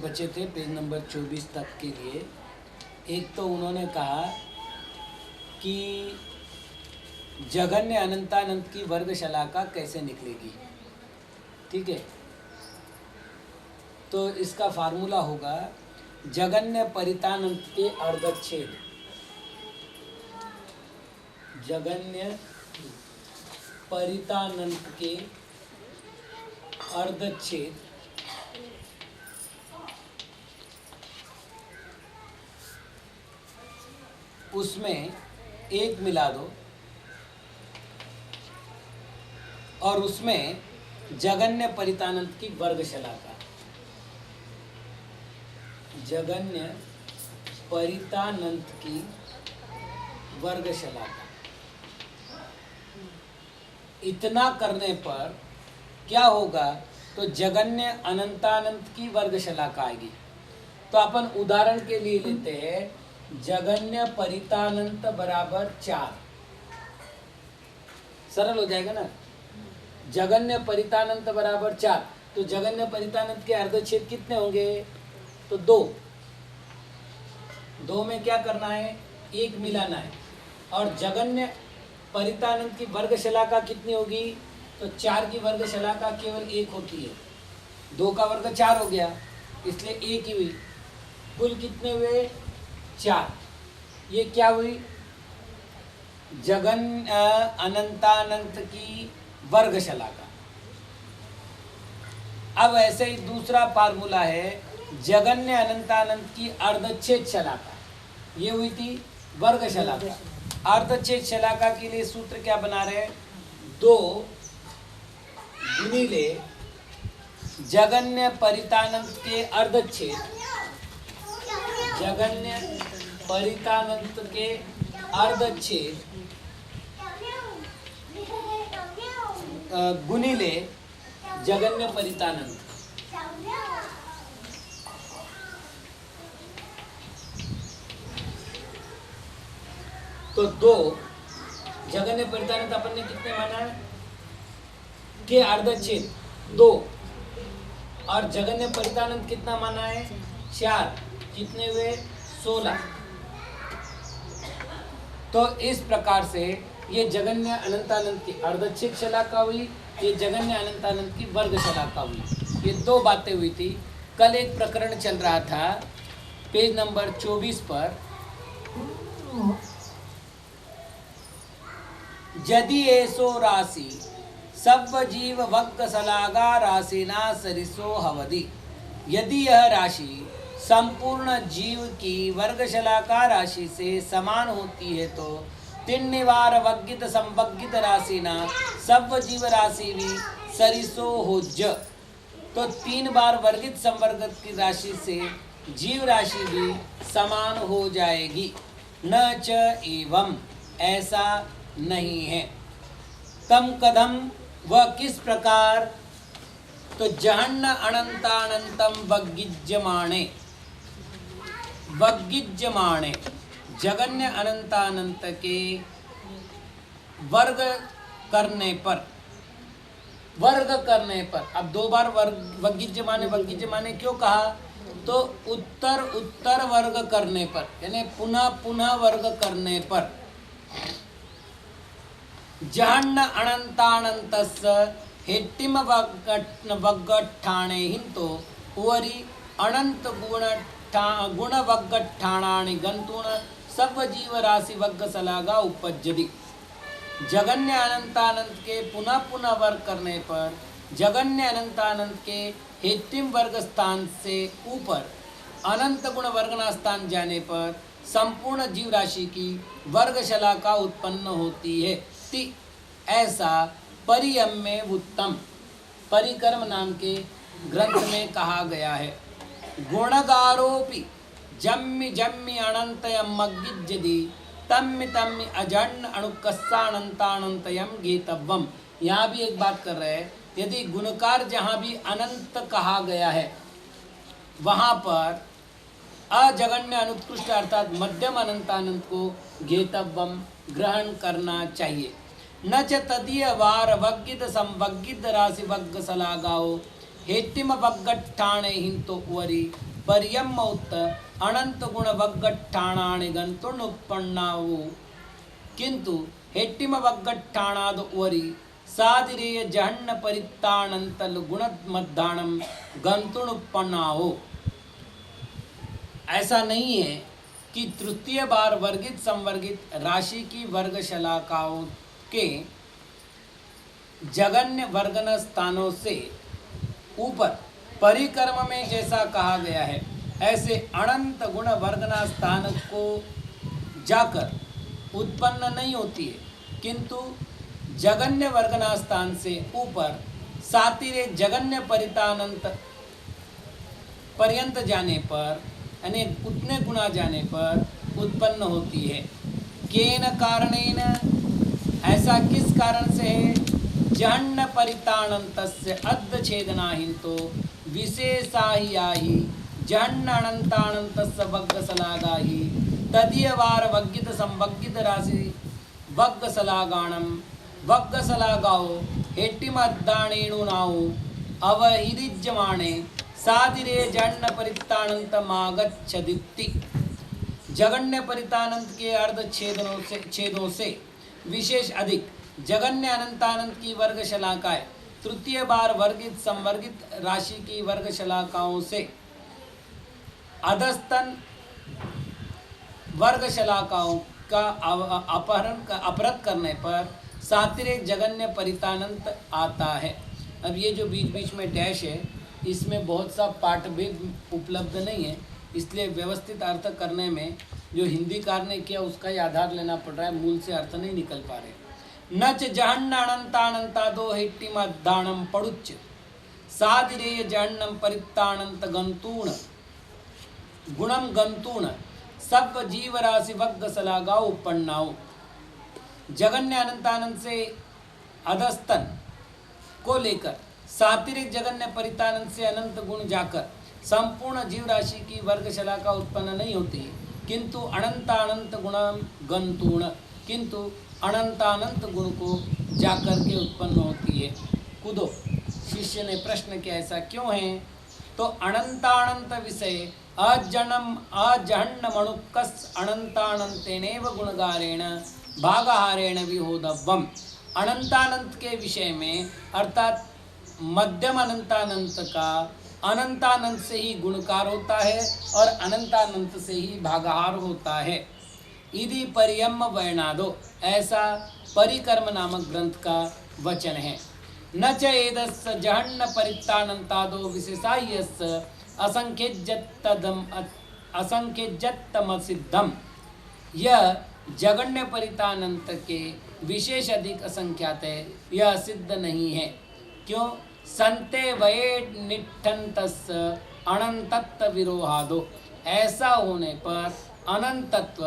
बचे थे page number 24 तक के लिए। एक तो उन्होंने कहा कि जगन्य अनंतानंत की वर्गशलाका कैसे निकलेगी, ठीक है। तो इसका फार्मूला होगा जगन्य परितानंत के अर्धच्छेद, जगन्य परितानंत के अर्धच्छेद उसमें एक मिला दो और उसमें जगन्य परितानंत की वर्गशलाका, जगन्य परितानंत की वर्गशलाका। इतना करने पर क्या होगा, तो जगन्य अनंतानंत की वर्गशलाका आएगी। तो अपन उदाहरण के लिए लेते हैं जगन्य परितानंत बराबर 4, सरल हो जाएगा ना। जगन्य परितानंत बराबर 4, तो जगन्य परितानंत के अर्धच्छेद कितने होंगे, तो 2। 2 में क्या करना है, 1 मिलाना है। और जगन्य परितानंत की वर्गशलाका कितनी होगी, तो 4 की वर्गशलाका केवल 1 होती है। 2 का वर्ग 4 हो गया, इसलिए 1 ही हुई। कुल कितने हुए, 4। ये क्या हुई, जगन्य अनंतानंत की वर्गशलाका। अब ऐसे ही दूसरा फार्मूला है जगन्य अनंतानंत की अर्धच्छेद शलाका। ये हुई थी वर्गशलाका। अर्धच्छेद शलाका के लिए सूत्र क्या बना रहे हैं, 2 गुणिले जगन्य परितानंत के अर्धच्छेद, जगन्य परितानंत के अर्धच्छेद गुणिले जगन्य परितानंत। तो 2 जगन्य परितानंत अपन ने कितने माना है, के अर्धच्छेद 2, और जगन्य परितानंत कितना माना है, 4। कितने हुए, 16। तो इस प्रकार से ये जगन्य अनंतानंत की अर्धच्छेद शलाका हुई, ये जगन्य अनंतानंत की वर्ग शलाका हुई। ये दो बातें हुई थी। कल एक प्रकरण चल रहा था पेज नंबर 24 पर, यदि ऐसो राशि सब जीव वक्क सलागा राशिना सरिसो हवदि। यदि यह राशि संपूर्ण जीव की वर्गशलाका राशि से समान होती है तो तीन निवार वग्गित संवग्गित राशिना सब जीव राशि भी सरिसो होज। तो 3 बार वर्गित संवर्गित की राशि से जीव राशि भी समान हो जाएगी। न च एवं, ऐसा नहीं है। कम कदम, वह किस प्रकार? तो जहन्न अनंतानंतम वग्गिज्यमाणे, वग्गिज्यमाणे जगन्य अनंतानंत के वर्ग करने पर, वर्ग करने पर। अब 2 बार वर्ग वग्गिज्यमाने, वग्गिज्यमाने क्यों कहा? तो उत्तर उत्तर वर्ग करने पर, यानी पुनः पुनः वर्ग करने पर। जहन्न अनंतानंतस्य हेट्टिम वग्गट्ठाणे हिंतो उवरी अनंत गुण वग्गट्ठाणानि गंतून सब जीव राशि वग्ग सलागा उपज्यति। जगन्य अनंतानंत के पुनः पुनः वर्ग करने पर जगन्य अनंतानंत के हेट्टिम वर्ग स्थान से ऊपर अनंत गुण वर्गना स्थान जाने पर संपूर्ण जीव राशि की वर्ग शलाका उत्पन्न होती है। ऐसा परियम्य उत्तम परिक्रम नाम के ग्रंथ में कहा गया है। गुणगारोपि जम्मि जम्मि अनंतयम मग्गिज्यति तम्मि तम्मि अजन्न अणुकस्सानंतानंतयम गीतव्यम। यहाँ भी एक बात कर रहे हैं, यदि गुणकार जहाँ भी अनंत कहा गया है वहाँ पर अजगन्य अनुत्कृष्ट अर्थात मध्यम अनंतानंत को गेतव्यम ग्रहण करना चाहिए। न च तदीय वार वग्गित संवग्गित राशि वग्ग सलागाओ हेट्टिम वग्गट्ठाणे हिंतो वरी पर्यम उत्त अनंत गुण वग्गट्ठाणानि गंतुर्नुत्पन्नाओ। किंतु हेट्टिम वग्गट्ठाणाद वरी सादिरेय जहन्न परित्तानंतल गुण मद्दानम गंतुर्नुत्पन्नाओ। ऐसा नहीं है कि तृतीय बार वर्गित संवर्गित राशि की वर्ग शलाकाओं के जगन्य वर्गन स्थानों से ऊपर परिक्रम में जैसा कहा गया है ऐसे अनंत गुण वर्गना स्थान को जाकर उत्पन्न नहीं होती है, किंतु जगन्य वर्गना स्थान से ऊपर सातिरे जगन्य परितानंत पर्यंत जाने पर यानी उतने गुना जाने पर उत्पन्न होती है। केन कारणेन, ऐसा किस कारण से है? जहन्न परितानंतस्य अद्धछेदना हिंतो विशेषाहि जहन्न अनंतानंतस्य वग्गसलागा ही तदीयवार वग्गित संवग्गित राशि वग्गसलागाणम वग्गसलागाओ हेट्टिमद्दाणेणुनाओ अवहिरिज्यमाणे सादिरे जहन्न परितानंतमागच्छदिति। जगन्य परितानंत के अर्ध छेदों से विशेष अधिक जगन्य अनंतानंत की वर्ग शलाकाएं तृतीय बार वर्गित संवर्गित राशि की वर्ग शलाकाओं से अधस्तन वर्ग शलाकाओं का अपहृत करने पर सातिरेक जगन्य परितानंत आता है। अब ये जो बीच बीच में डैश है इसमें बहुत सा पाठभेद उपलब्ध नहीं है, इसलिए व्यवस्थित अर्थ करने में जो हिंदीकार ने किया उसका ही आधार लेना पड़ रहा है, मूल से अर्थ नहीं निकल पा रहे। नच जहन्न अनंतानंतादो हेट्टिमद्दाणम पड़ुच्च सादिरेय जहन्नम परित्तानंत गंतूण गुणम गंतूण सब जीव राशि वग्ग सलागाओ उपन्नाओ। जगन्य अनंतानंद से अधस्तन को लेकर सातिरिक जगन्य परितानंद से अनंत गुण जाकर संपूर्ण जीव राशि की वर्ग शलाका उत्पन्न नहीं होती, किंतु अनंतानंत गुणम गंतूण, किंतु अनंतानंत गुण को जाकर के उत्पन्न होती है। कूदो। शिष्य ने प्रश्न किया ऐसा क्यों है? तो अनंतानंत विषय अजहन्न मणुकस अनंतानंतेनेव गुणगारेण भागहारेण विहोदव्यम। अनंतानंत के विषय में अर्थात मध्यम अनंतानंत का अनंतानंत से ही गुणकार होता है और अनंतानंत से ही भागहार होता है। इति परियम वर्णादो, ऐसा परिकर्म नामक ग्रंथ का वचन है। न च एदस्य जहन्न परित्तानंतादो विशेषायस्य असंख्यजत्तमसिद्धम। यह जगन्य परितानंत के विशेष अधिक असंख्यात है, यह सिद्ध नहीं है। क्यों? संते वये निठंतस्य अनंतत्व विरोहादो, ऐसा होने पर अनंतत्व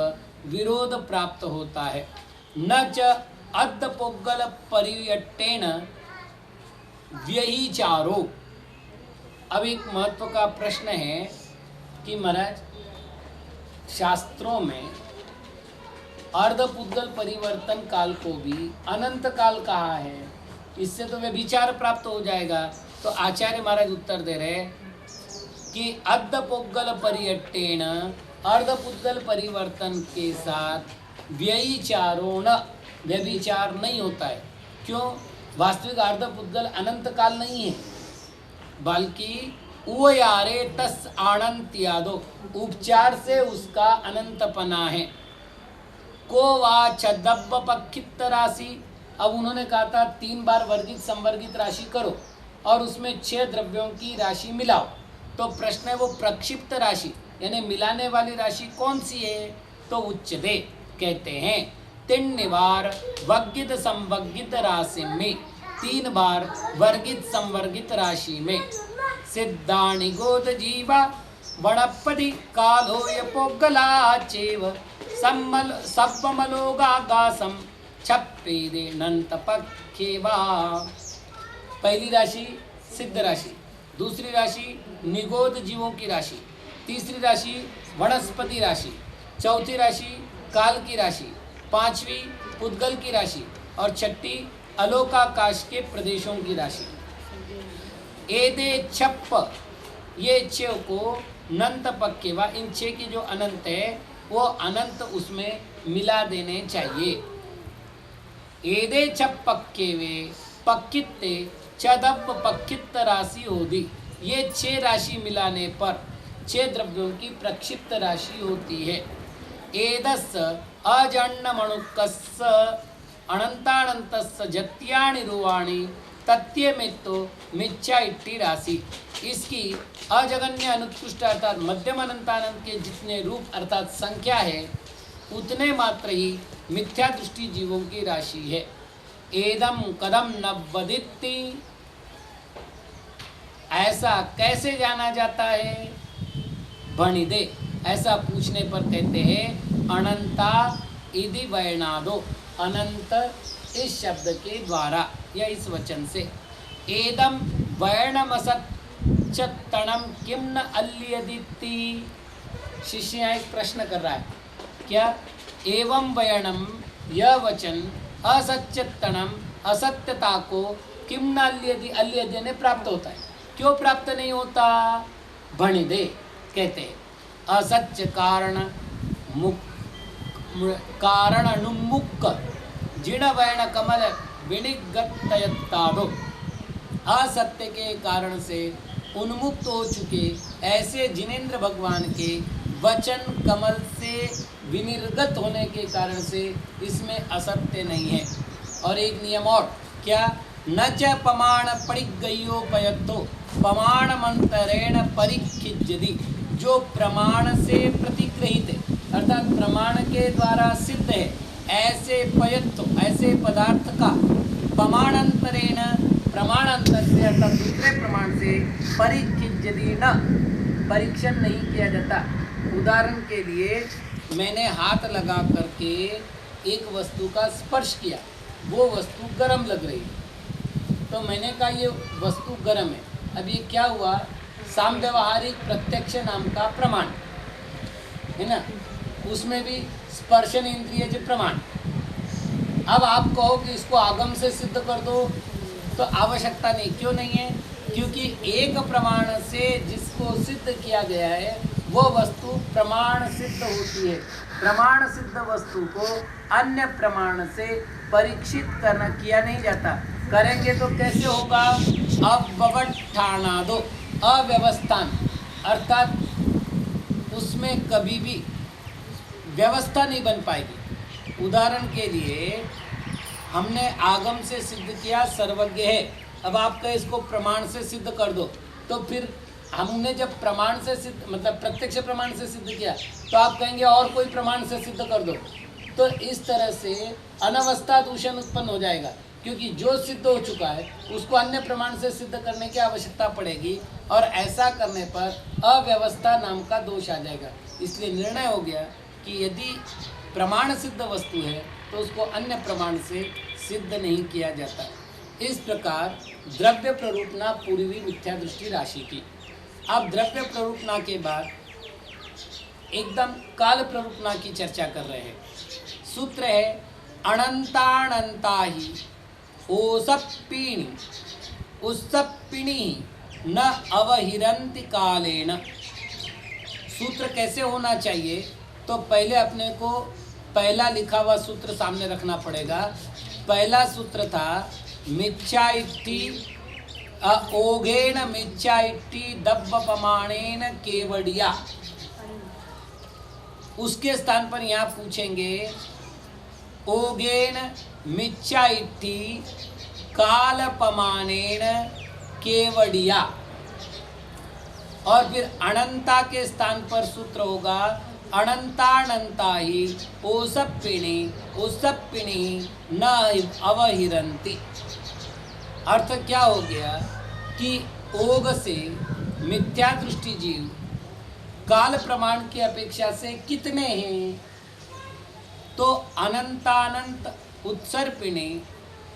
विरोध प्राप्त होता है। न च अद्दपोगल परियट्टेन व्यहिचारो। अब एक महत्व का प्रश्न है कि महाराज शास्त्रों में अर्धपुद्गल परिवर्तन काल को भी अनंत काल कहा है, इससे तो व्यभिचार प्राप्त हो जाएगा। तो आचार्य महाराज उत्तर दे रहे कि अर्धपोगल परियट्टेन, अर्धपुद्गल परिवर्तन के साथ व्यभिचारो न, व्यभिचार नहीं होता है। क्यों? वास्तविक अर्धपुद्गल अनंत काल नहीं है, बल्कि उयारे तस् अनंत यादो, उपचार से उसका अनंतपना है। को वा छदब्ब पक्षित राशि, अब उन्होंने कहा था 3 बार वर्गित संवर्गित राशि करो और उसमें 6 द्रव्यों की राशि मिलाओ। तो प्रश्न है वो प्रक्षिप्त राशि यानी मिलाने वाली राशि कौन सी है? तो उच्चते कहते हैं 3 बार वर्गित संवर्गित राशि में, 3 बार वर्गित संवर्गित राशि में। सिद्धाणि गोद जीवा वणपति कालो यपोगला चेव सम्मल सब्बमलोगागासम छप्पेदे नंत पक्षेवा। पहली राशि सिद्ध राशि, दूसरी राशि निगोद जीवों की राशि, तीसरी राशि वनस्पति राशि, चौथी राशि काल की राशि, 5वीं पुद्गल की राशि और 6ठी अलोकाकाश के प्रदेशों की राशि। एदे छप्प, ये 6 को नंत पक्केवा, इन 6 की जो अनंत है वो अनंत उसमें मिला देने चाहिए। एदे छप पक्केवे पक्कित्ते चदप पक्कित्त राशि होदी, ये 6 राशि मिलाने पर 6 द्रव्यों की प्रक्षिप्त राशि होती है। एदस्य अजन्न मणुकस्य अनंतानंतस्य जत्यानि रुवाणि तत्य में तो मिथ्या इट्टी राशि, इसकी अजगन्य अनुत्कृष्ट अर्थात मध्यम अनंतानंत के जितने रूप अर्थात संख्या है उतने मात्र ही मिथ्या दृष्टि जीवों की राशि है। एदम कदम न वदिति, ऐसा कैसे जाना जाता है? भणिदे, ऐसा पूछने पर कहते हैं अनंता इति वर्णादो, अनंत इस शब्द के द्वारा या इस वचन से। एदम वर्णमसच्चत्तणम किम न अल्यदिति, शिष्य यहाँ एक प्रश्न कर रहा है, क्या एवं वर्णम, यह वचन असच्चत्तणम, असत्यता को किम न अल्यदि, अल्यदि ने प्राप्त होता है, क्यों प्राप्त नहीं होता? भणिदे कहते हैं असत्य कारण कारण अनुमुक्क जिण वर्ण कमल विनिगतयत्तादो, असत्य के कारण से उन्मुक्त हो चुके ऐसे जिनेंद्र भगवान के वचन कमल से विनिर्गत होने के कारण से इसमें असत्य नहीं है। और एक नियम और, क्या? न च प्रमाण परिगयोपयतो प्रमाण मंत्रेण परिखिज्यति, जो प्रमाण से प्रतिग्रहित है अर्थात प्रमाण के द्वारा सिद्ध है ऐसे पयत्तो, ऐसे पदार्थ का प्रमाणांतरेण, प्रमाणांतर से अर्थात दूसरे प्रमाण से परिखिज्यति न, परीक्षण नहीं किया जाता। उदाहरण के लिए मैंने हाथ लगा करके एक वस्तु का स्पर्श किया, वो वस्तु गर्म लग रही है, तो मैंने कहा ये वस्तु गर्म है। अब ये क्या हुआ? सामव्यवहारिक प्रत्यक्ष नाम का प्रमाण है ना, उसमें भी स्पर्शन इंद्रिय जो प्रमाण। अब आप कहो कि इसको आगम से सिद्ध कर दो, तो आवश्यकता नहीं। क्यों नहीं है? क्योंकि एक प्रमाण से जिसको सिद्ध किया गया है वो वस्तु प्रमाण सिद्ध होती है। प्रमाण सिद्ध वस्तु को अन्य प्रमाण से परीक्षित करना किया नहीं जाता। करेंगे तो कैसे होगा? अव्यवस्थानादो, अव्यवस्थान अर्थात उसमें कभी भी व्यवस्था नहीं बन पाएगी। उदाहरण के लिए हमने आगम से सिद्ध किया सर्वज्ञ है, अब आप कहे इसको प्रमाण से सिद्ध कर दो, तो फिर हमने जब प्रमाण से सिद्ध मतलब प्रत्यक्ष प्रमाण से सिद्ध किया तो आप कहेंगे और कोई प्रमाण से सिद्ध कर दो। तो इस तरह से अनवस्था दूषण उत्पन्न हो जाएगा, क्योंकि जो सिद्ध हो चुका है उसको अन्य प्रमाण से सिद्ध करने की आवश्यकता पड़ेगी, और ऐसा करने पर अव्यवस्था नाम का दोष आ जाएगा। इसलिए निर्णय हो गया कि यदि प्रमाण सिद्ध वस्तु है तो उसको अन्य प्रमाण से सिद्ध नहीं किया जाता। इस प्रकार द्रव्य प्ररूपणा पूर्वी मिथ्या दृष्टि राशि की। अब द्रव्य प्ररूपणा के बाद एकदम काल प्ररूपणा की चर्चा कर रहे हैं। सूत्र है अनंतानंता ही ओसप्पिणी उत्सप्पिणी न अवहिरन्ति कालेन। सूत्र कैसे होना चाहिए? तो पहले अपने को पहला लिखा हुआ सूत्र सामने रखना पड़ेगा। पहला सूत्र था मिथ्या इट्ठी ओघेन मिथ्या इट्ठी दब्बपमाणेन केवड़िया। उसके स्थान पर यहाँ पूछेंगे ओघेन मिथ्या इट्ठी कालपमाणेन केवड़िया, और फिर अनंता के स्थान पर सूत्र होगा अनंतानंता ही ओसप्पिणी उत्सप्पिणी न अवहिरन्ति। अर्थ क्या हो गया कि ओग से मिथ्या दृष्टि जीव काल प्रमाण की अपेक्षा से कितने हैं? तो अनंतानंत उत्सर्पिणी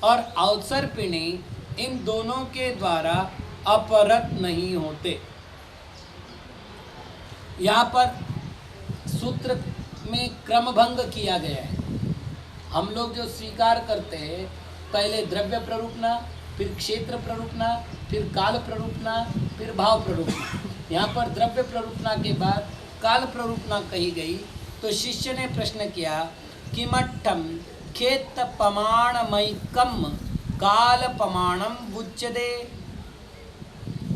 और अवसर्पिणी इन दोनों के द्वारा अपरत नहीं होते। यहाँ पर सूत्र में क्रमभंग किया गया है। हम लोग जो स्वीकार करते हैं पहले द्रव्य प्ररूपणा, फिर क्षेत्र प्ररूपणा, फिर काल प्ररूपणा, फिर भाव प्ररूपणा। यहाँ पर द्रव्य प्ररूपणा के बाद काल प्ररूपणा कही गई। तो शिष्य ने प्रश्न किया कि मट्ठम खेत पमाणमयिकम काल पमाणम उच्यते।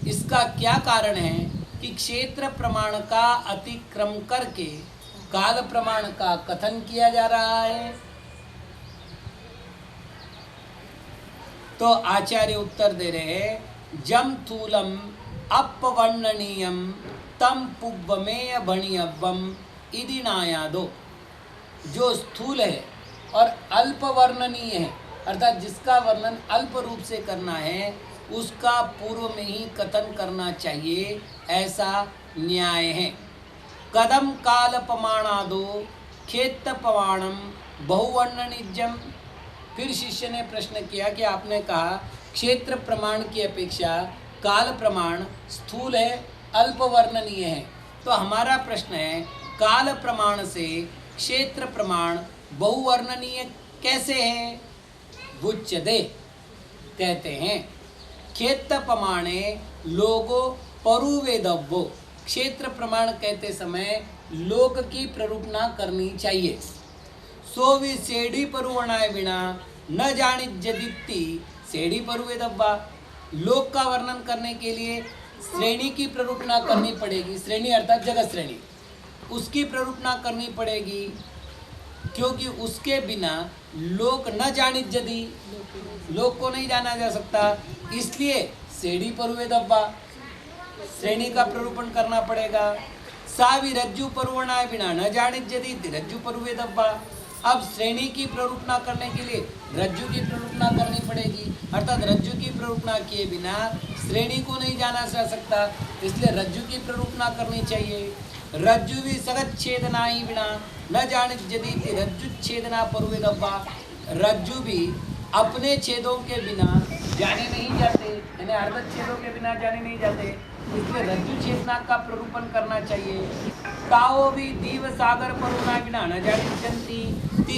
इसका क्या कारण है कि क्षेत्र प्रमाण का अतिक्रम करके काल प्रमाण का कथन किया जा रहा है? तो आचार्य उत्तर दे रहे हैं जम थूलम अपवर्णनीयम तम पुब्बमेय भणियव्वम इति नायादो। जो स्थूल है और अल्प वर्णनीय है, अर्थात जिसका वर्णन अल्प रूप से करना है, उसका पूर्व में ही कथन करना चाहिए, ऐसा न्याय है। कदम काल पमाणादो खेत पमाणम बहुवर्णनिजम। फिर शिष्य ने प्रश्न किया कि आपने कहा क्षेत्र प्रमाण की अपेक्षा काल प्रमाण स्थूल है, अल्प वर्णनीय है। तो हमारा प्रश्न है काल प्रमाण से क्षेत्र प्रमाण बहुवर्णनीय कैसे है? उच्यते कहते हैं खेत प्रमाणे लोगो परुवेदव्यो। क्षेत्र प्रमाण कहते समय लोक की प्ररूपणा करनी चाहिए। सो भी सेढ़ी परुवणाय बिना न जानिज्यदिति सेढ़ी परुवेदव्वा। लोक का वर्णन करने के लिए श्रेणी की प्ररूपणा करनी पड़ेगी। श्रेणी अर्थात जगत श्रेणी, उसकी प्ररूपणा करनी पड़ेगी, क्योंकि उसके बिना लोक न जानिज्यति, लोक को नहीं जाना जा सकता। इसलिए सेढ़ी परुवेदव्वा, श्रेणी का प्ररूपण करना पड़ेगा। सावी रज्जु परुवणाय बिना न जानिज्यति रज्जु परुवेदव्वा। अब श्रेणी की प्ररूपणा करने के लिए रज्जु की प्ररूपणा करनी पड़ेगी, अर्थात रज्जु की प्ररूपणा किए बिना श्रेणी को नहीं जाना जा सकता, इसलिए रज्जु की प्ररूपणा करनी चाहिए। रज्जु भी सगत छेदना ही बिना न जानिज्यति रज्जु छेदना परुवेदव्वा। रज्जु भी अपने छेदों के बिना जाने नहीं जाते, यानी अर्ध छेदों के बिना जाने नहीं जाते, इसलिए रज्जु छेदना का प्ररूपण करना चाहिए। ताओ भी दीव सागर परुना बिना न जानिज्यन्ति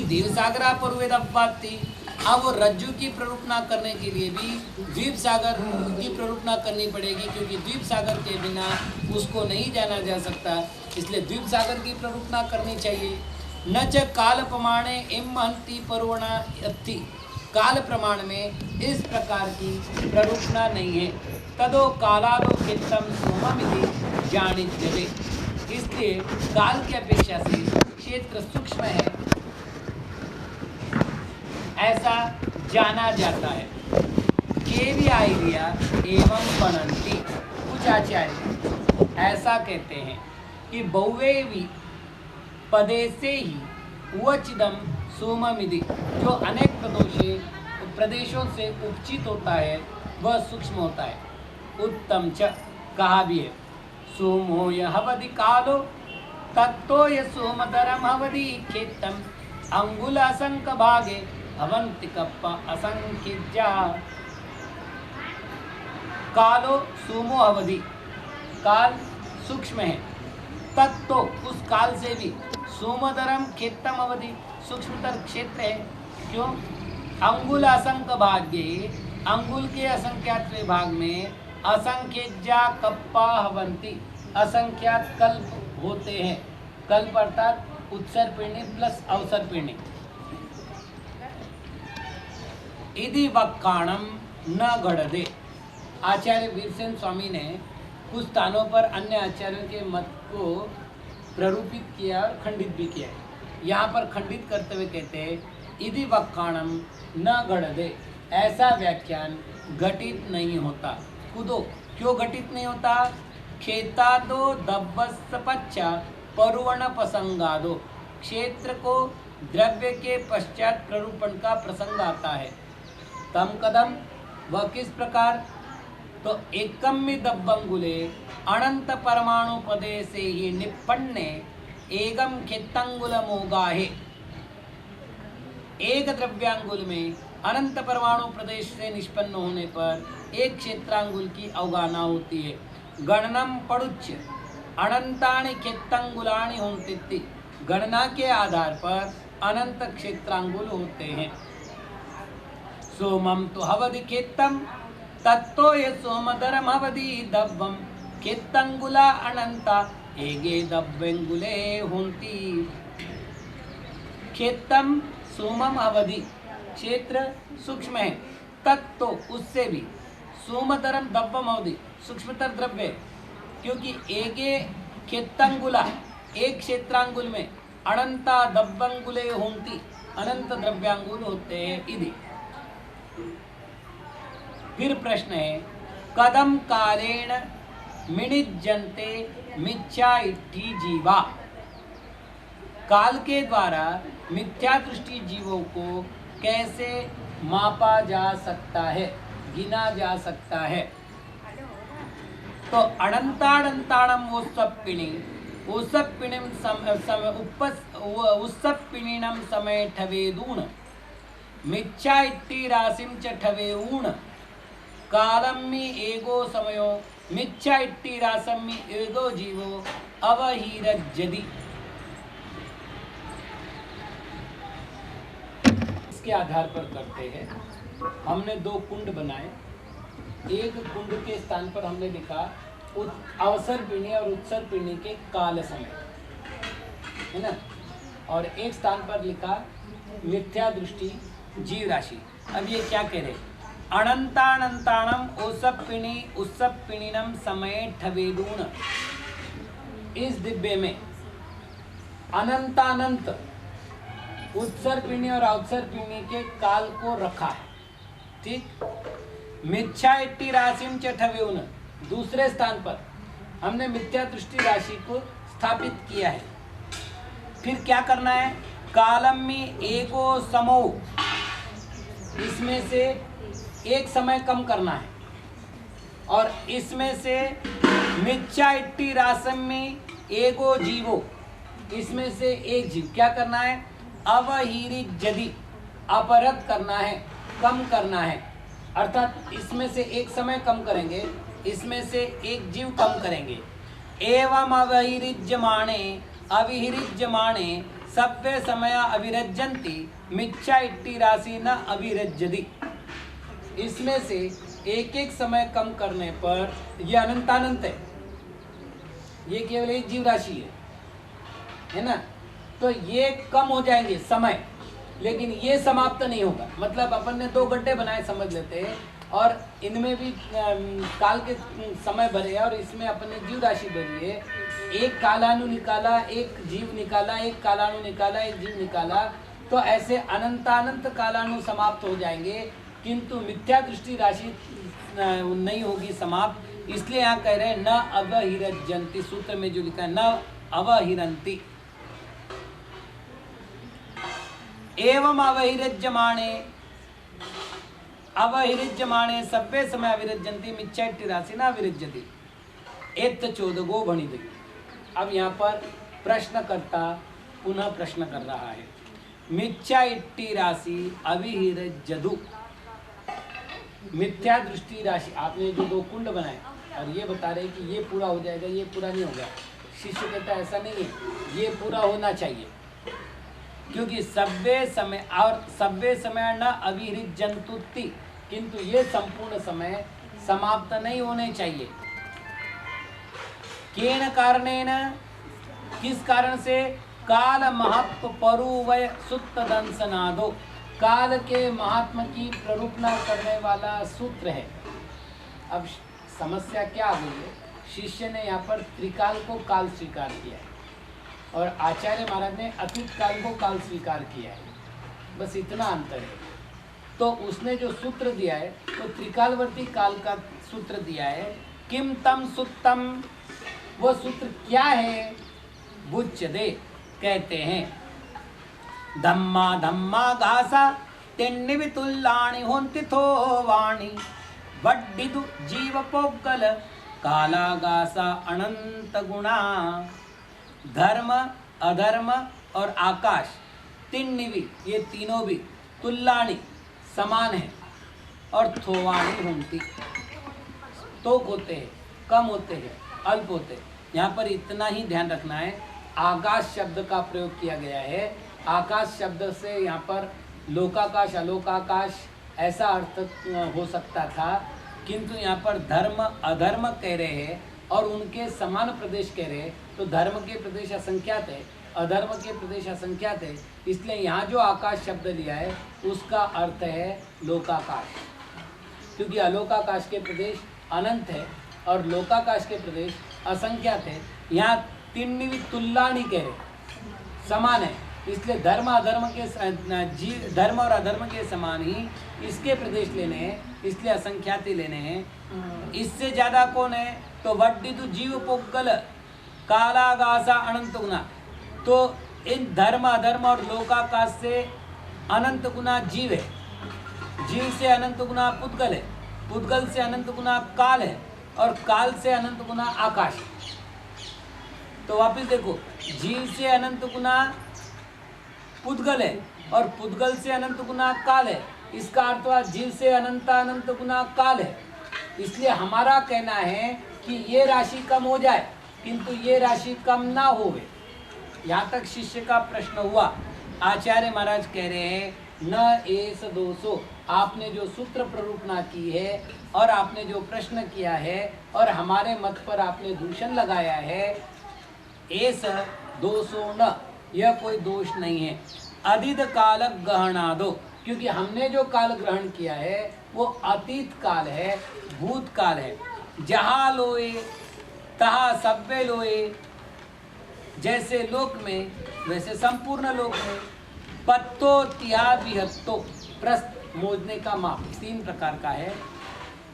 दीव सागरा परुवेदव्वाति। अब वो रज्जु की प्ररूपणा करने के लिए भी द्वीप सागर की प्ररूपणा करनी पड़ेगी, क्योंकि द्वीप सागर के बिना उसको नहीं जाना जा सकता, इसलिए द्वीप सागर की प्ररूपणा करनी चाहिए। न च काल प्रमाणे इम हंति पर्वणा अत्ति। काल प्रमाण में इस प्रकार की प्ररूपणा नहीं है। तदो कालादो चित्तम सोममिति जानिज्यते। इसलिए काल की अपेक्षा से क्षेत्र सूक्ष्म है ऐसा जाना जाता है। केवि आइडिया एवं पणंती। कुछ आचार्य ऐसा कहते हैं कि बहुवेवी पदे से ही वचिदम सोममिति, जो अनेक प्रदेशों से उपचित होता है वह सूक्ष्म होता है। उत्तम च, कहा भी है, सोमो यहवदि कालो तत्तो य सोमधरम हवदि खेतम अंगुल असंक भागे अवंति कप्पा असंख्या। कालो सोमो अवधि, काल सूक्ष्म है, तत्तो उस काल से भी सोमधरम खेतम अवधि सूक्ष्मतर क्षेत्र है। क्यों? अंगुल असंख्य भाग्य, अंगुल के असंख्यात भाग में असंख्या कप्पा हवंती, असंख्यात कल्प होते हैं। कल्प अर्थात उत्सर पीढ़ी प्लस अवसर पीढ़ी। इति वक्काणम न गढ़दे। आचार्य वीरसेन स्वामी ने कुछ स्थानों पर अन्य आचार्यों के मत को प्ररूपित किया और खंडित भी किया है। यहाँ पर खंडित करते हुए कहते हैं इति वक्काणम न गढ़दे, ऐसा व्याख्यान घटित नहीं होता। कुदो, क्यों घटित नहीं होता? खेतादो दब्बसपच्चा परुवण प्रसंगादो, क्षेत्र को द्रव्य के पश्चात प्ररूपण का प्रसंग आता है। तम कदम, वह किस प्रकार? तो एकम्मि दब्बंगुले अनंत परमाणु पदे से ही निपन्ने एकम खेतंगुल मोगाहे। एक द्रव्यांगुल में अनंत परमाणु प्रदेश से निष्पन्न होने पर एक क्षेत्रांगुल की अवगाहना होती है। गणनम पड़ुच्य अनंतानि खेतंगुलानि होन्ति, गणना के आधार पर अनंत क्षेत्रांगुल होते हैं। सोमम तो हवदि खेतम तत्तो ये सोमधरम हवदि दब्बम खेतंगुला अनंता एगे दब्बेंगुले होन्ति। खेतम सोमम अवधि, क्षेत्र सूक्ष्म है, तत्तो उससे भी, सोमधरम दब्बम अवधि सूक्ष्मतर द्रव्य, क्योंकि एगे खेतंगुला एक क्षेत्रांगुल में अनंता दब्बंगुले होन्ति, अनंत द्रव्यांगुल होते हैं। इधि फिर प्रश्न है कदम कालेन मिणिज्यन्ते मिथ्या इट्ठी जीवा। काल के द्वारा मिथ्या दृष्टि जीवों को कैसे मापा जा सकता है, गिना जा सकता है? तो अनंतानंताणम ओसप्पिणिम उत्सप्पिणीनम समय ठवेदूण मिथ्या इट्टी राशिम च ठवेऊण कालम्मि एगो समयो मिथ्या इट्टी रासम्मि एगो जीवो अवहीरज्यदि। इसके आधार पर करते हैं। हमने दो कुंड बनाए, एक कुंड के स्थान पर हमने लिखा अवसर पीढ़ी और उत्सर पीढ़ी के काल समय, है ना, और एक स्थान पर लिखा मिथ्या दृष्टि जीव राशि। अब ये क्या कह रहे? अनंतानंताणम ओसप्पिणी उत्सप्पिणीनम समय ठवेदूण। इस डिब्बे में अनंतानंत उत्सर पीढ़ी और अवसर पीढ़ी के काल को रखा है, ठीक। मिथ्या इट्टी राशिम च ठवेऊण, दूसरे स्थान पर हमने मिथ्या दृष्टि राशि को स्थापित किया है। फिर क्या करना है? कालम्मि एको समो, इसमें से एक समय कम करना है, और इसमें से मिथ्या इट्टी रासम्मि एगो जीवो, इसमें से एक जीव क्या करना है? अवहीरिज्यदि, अपहृत करना है, कम करना है। अर्थात इसमें से एक समय कम करेंगे, इसमें से एक जीव कम करेंगे। एवं अवहिरिज्यमाणे अविहिरिज्यमाणे सभ्य समय अविरज्यन्ति मिथ्या इट्टी राशि न अविरज्यति। इसमें से एक एक समय कम करने पर यह अनंतानंत है, ये केवल एक जीव राशि है ना। तो ये कम हो जाएंगे समय, लेकिन ये समाप्त नहीं होगा। मतलब अपन ने 2 गड्ढे बनाए समझ लेते हैं, और इनमें भी काल के समय भरे और इसमें अपन ने जीव राशि भरी है। एक कालाणु निकाला, एक जीव निकाला, एक कालाणु निकाला, एक जीव निकाला, तो ऐसे अनंतानंत कालाणु समाप्त हो जाएंगे, किंतु मिथ्या दृष्टि राशि नहीं होगी समाप्त। इसलिए यहाँ कह रहे हैं न अवहिरज्यन्ति, सूत्र में जो लिखा है न अवहिरन्ति। एवं अवहिरज्यमाणे सभ्य समय अविरज्यन्ति मिथ्या इट्टि राशि न अविरज्यति एत चोदगो भणिति। अब यहाँ पर प्रश्नकर्ता पुनः प्रश्न कर रहा है, मिथ्या इट्टि राशि अविहिरज्यदु, मिथ्या दृष्टि राशि। आपने जो 2 कुंड बनाए और ये बता रहे कि ये पूरा हो जाएगा, ये पूरा नहीं होगा। शिष्य कहता ऐसा नहीं है, ये पूरा होना चाहिए, क्योंकि सभ्य समय और सभ्य समय न अविहिरज्यन्तुति, किंतु ये संपूर्ण समय समाप्त नहीं होने चाहिए। केन कारणेन, किस कारण से? काल महत्व परुवय सुत्त दंसनादो, काल के महात्मा की प्ररूपणा करने वाला सूत्र है। अब समस्या क्या आ गई है? शिष्य ने यहाँ पर त्रिकाल को काल स्वीकार किया है और आचार्य महाराज ने अतीत काल को काल स्वीकार किया है, बस इतना अंतर है। तो उसने जो सूत्र दिया है तो त्रिकालवर्ती काल का सूत्र दिया है। किम तम सुत्तम, वो सूत्र क्या है? बुच्यते, कहते हैं धम्मा धम्मा घासा तेन्निवितुल्लाणि होन्तिथो वाणी वड्डिदु जीव पोगल काला घासा अनंत गुणा। धर्म, अधर्म और आकाश, तिन्निवि, ये तीनों भी तुल्लाणी समान है, और थोवाणी होती, तोक होते हैं, कम होते हैं, अल्प होते हैं। यहाँ पर इतना ही ध्यान रखना है, आकाश शब्द का प्रयोग किया गया है। आकाश शब्द से यहाँ पर लोकाकाश, अलोकाकाश ऐसा अर्थ हो सकता था, किंतु यहाँ पर धर्म अधर्म कह रहे हैं और उनके समान प्रदेश कह रहे हैं। तो धर्म के प्रदेश असंख्यात है, अधर्म के प्रदेश असंख्यात है, इसलिए यहाँ जो आकाश शब्द लिया है उसका अर्थ है लोकाकाश, क्योंकि अलोकाकाश के प्रदेश अनंत है और लोकाकाश के प्रदेश असंख्यात है। यहाँ तिन्निवि तुल्लाणी कह रहे, समान है, इसलिए धर्म अधर्म के धर्म और अधर्म के समान ही इसके प्रदेश लेने हैं, इसलिए असंख्यात ही लेने हैं। इससे ज्यादा कौन है? तो वड्डिदु जीव पोगल कालागासा अनंत गुना। तो इन धर्म अधर्म और लोकाकाश से अनंत गुना जीव है, जीव से अनंत गुना पुद्गल है, पुद्गल से अनंत गुना काल है, और काल से अनंत गुना आकाश है। तो वापिस देखो, जीव से अनंत गुना पुद्गल है और पुद्गल से अनंत गुना काल है। इसका अर्थ हुआ जीव से अनंत गुना काल है। इसलिए हमारा कहना है कि ये राशि कम हो जाए, किंतु ये राशि कम ना होवे। यहाँ तक शिष्य का प्रश्न हुआ। आचार्य महाराज कह रहे हैं न एस दोषो, आपने जो सूत्र प्ररूपणा की है और आपने जो प्रश्न किया है और हमारे मत पर आपने दूषण लगाया है, एस दोषो न, यह कोई दोष नहीं है। अतीत काल गहना दो, क्योंकि हमने जो काल ग्रहण किया है वो अतीत काल है, भूतकाल है। जहाँ लोए तहा सभ्य लोए, जैसे लोक में वैसे संपूर्ण लोक में। पत्तो तिहा बिहत्तो, प्रस्थ मोजने का माप 3 प्रकार का है।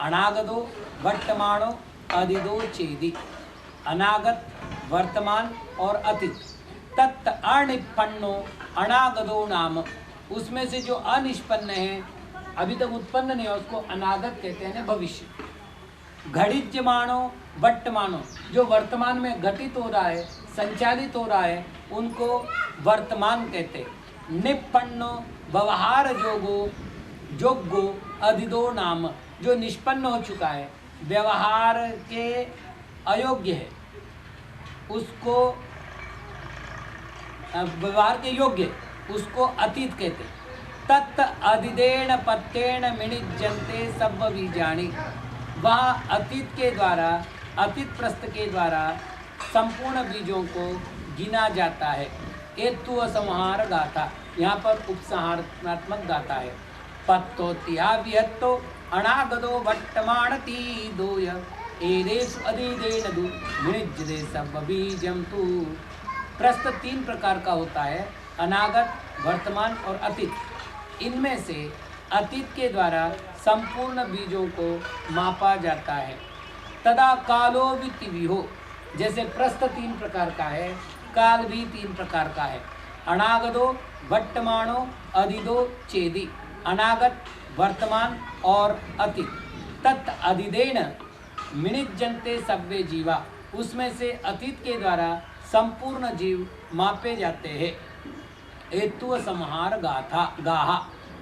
अनागतो, वर्तमानो, अदिदो चेदी। अनागत, वर्तमान और अतीत। तत् अनिष्पन्नो अनागतो नाम, उसमें से जो अनिष्पन्न है, अभी तक उत्पन्न नहीं है, उसको अनागत कहते हैं, भविष्य। घटिज्यमानो वर्तमानो, जो वर्तमान में घटित हो रहा है, संचालित हो रहा है, उनको वर्तमान कहते हैं। निष्पन्नो व्यवहार जोगो अधिदो नाम, जो निष्पन्न हो चुका है, व्यवहार के अयोग्य है, उसको व्यवहार के योग्य, उसको अतीत कहते। तत् अधिदेण पत्तेण मिणिज्यन्ते सब बीजानि, वह अतीत के द्वारा, अतीत प्रस्थ के द्वारा संपूर्ण बीजों को गिना जाता है। हेतु संहार गाथा, यहाँ पर उपसंहारात्मक गाथा है। पत्तोत्या विहत्तो अनागदो भट्टमाणती दोय एदेषु अधिदेन दु विनिज्यते सब बीजम तु। प्रस्तुत 3 प्रकार का होता है, अनागत, वर्तमान और अतीत। इनमें से अतीत के द्वारा संपूर्ण बीजों को मापा जाता है। तदा कालो वितिविहो, जैसे प्रस्थ 3 प्रकार का है, काल भी 3 प्रकार का है। अनागदो वर्तमानो अधिदो चेदी, अनागत, वर्तमान और अतीत। तत् अधिदेन मिनिज्जन्ते सब्बे जीवा, उसमें से अतीत के द्वारा संपूर्ण जीव मापे जाते हैं। हेतु संहार गाथा गाहा,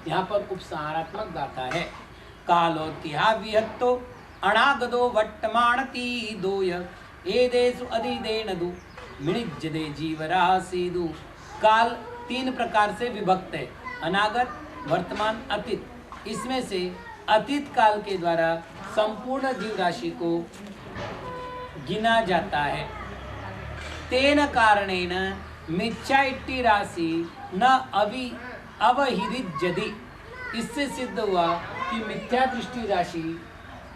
यहाँ पर उपसंहारात्मक गाथा है। कालोत्या विहत्तो अनागदो वर्तमानती दोय एदेषु अधिदेन दु मिनिज्यते जीवराशिदु। काल 3 प्रकार से विभक्त है, अनागत, वर्तमान, अतीत। इसमें से अतीत काल के द्वारा संपूर्ण जीव राशि को गिना जाता है। तेन कारणेन मिथ्या इट्टी राशि न अवहिरिज्यति, इससे सिद्ध हुआ कि मिथ्या दृष्टि राशि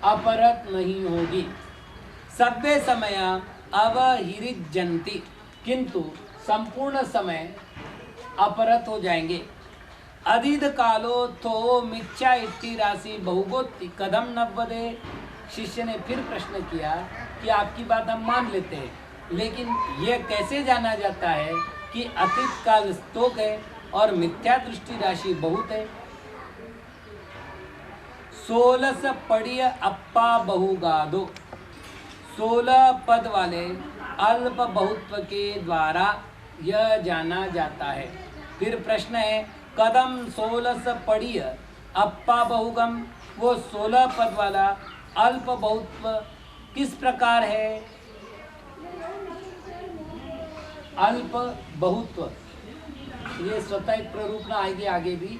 अपरत नहीं होगी। सभ्य समय अवहिरिज्यन्ति, किंतु संपूर्ण समय अपरत हो जाएंगे। अधिद कालो तो मिथ्या इट्टी राशि बहुगोत्ति कदम नव्वदे। शिष्य ने फिर प्रश्न किया कि आपकी बात हम मान लेते हैं, लेकिन यह कैसे जाना जाता है कि अतीत काल स्तोक है और मिथ्या दृष्टि राशि बहुत है। 16 पड़िय अप्पा बहुगादो, 16 पद वाले अल्प बहुत्व के द्वारा यह जाना जाता है। फिर प्रश्न है, कदम 16 पड़िय अप्पा बहुगम, वो 16 पद वाला अल्प बहुत्व किस प्रकार है? अल्प बहुत्व ये स्वतः एक प्ररूपना आएगी आगे भी,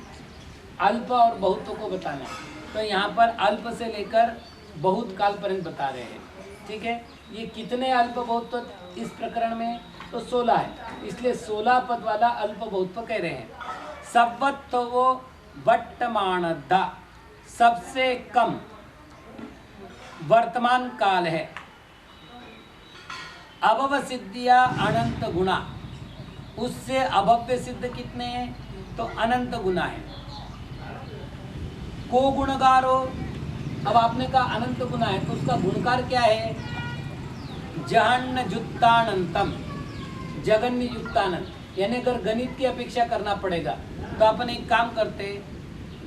अल्प और बहुत्व को बताना। तो यहाँ पर अल्प से लेकर बहुत काल पर्यंत बता रहे हैं, ठीक है। ये कितने अल्प बहुत्व इस प्रकरण में? तो 16 है, इसलिए 16 पद वाला अल्प बहुत्व कह रहे हैं। सब्बत्वो वर्तमानदा, सबसे कम वर्तमान काल है। अभव सिद्धिया अनंत गुणा, उससे अभव्य सिद्ध कितने हैं? तो अनंत गुना है। को गुणगारो, अब आपने कहा अनंत गुना है तो उसका गुणकार क्या है? जहन्न जुत्तानंतम, जगन्य युक्तानंत। यानी अगर गणित की अपेक्षा करना पड़ेगा तो अपन एक काम करते,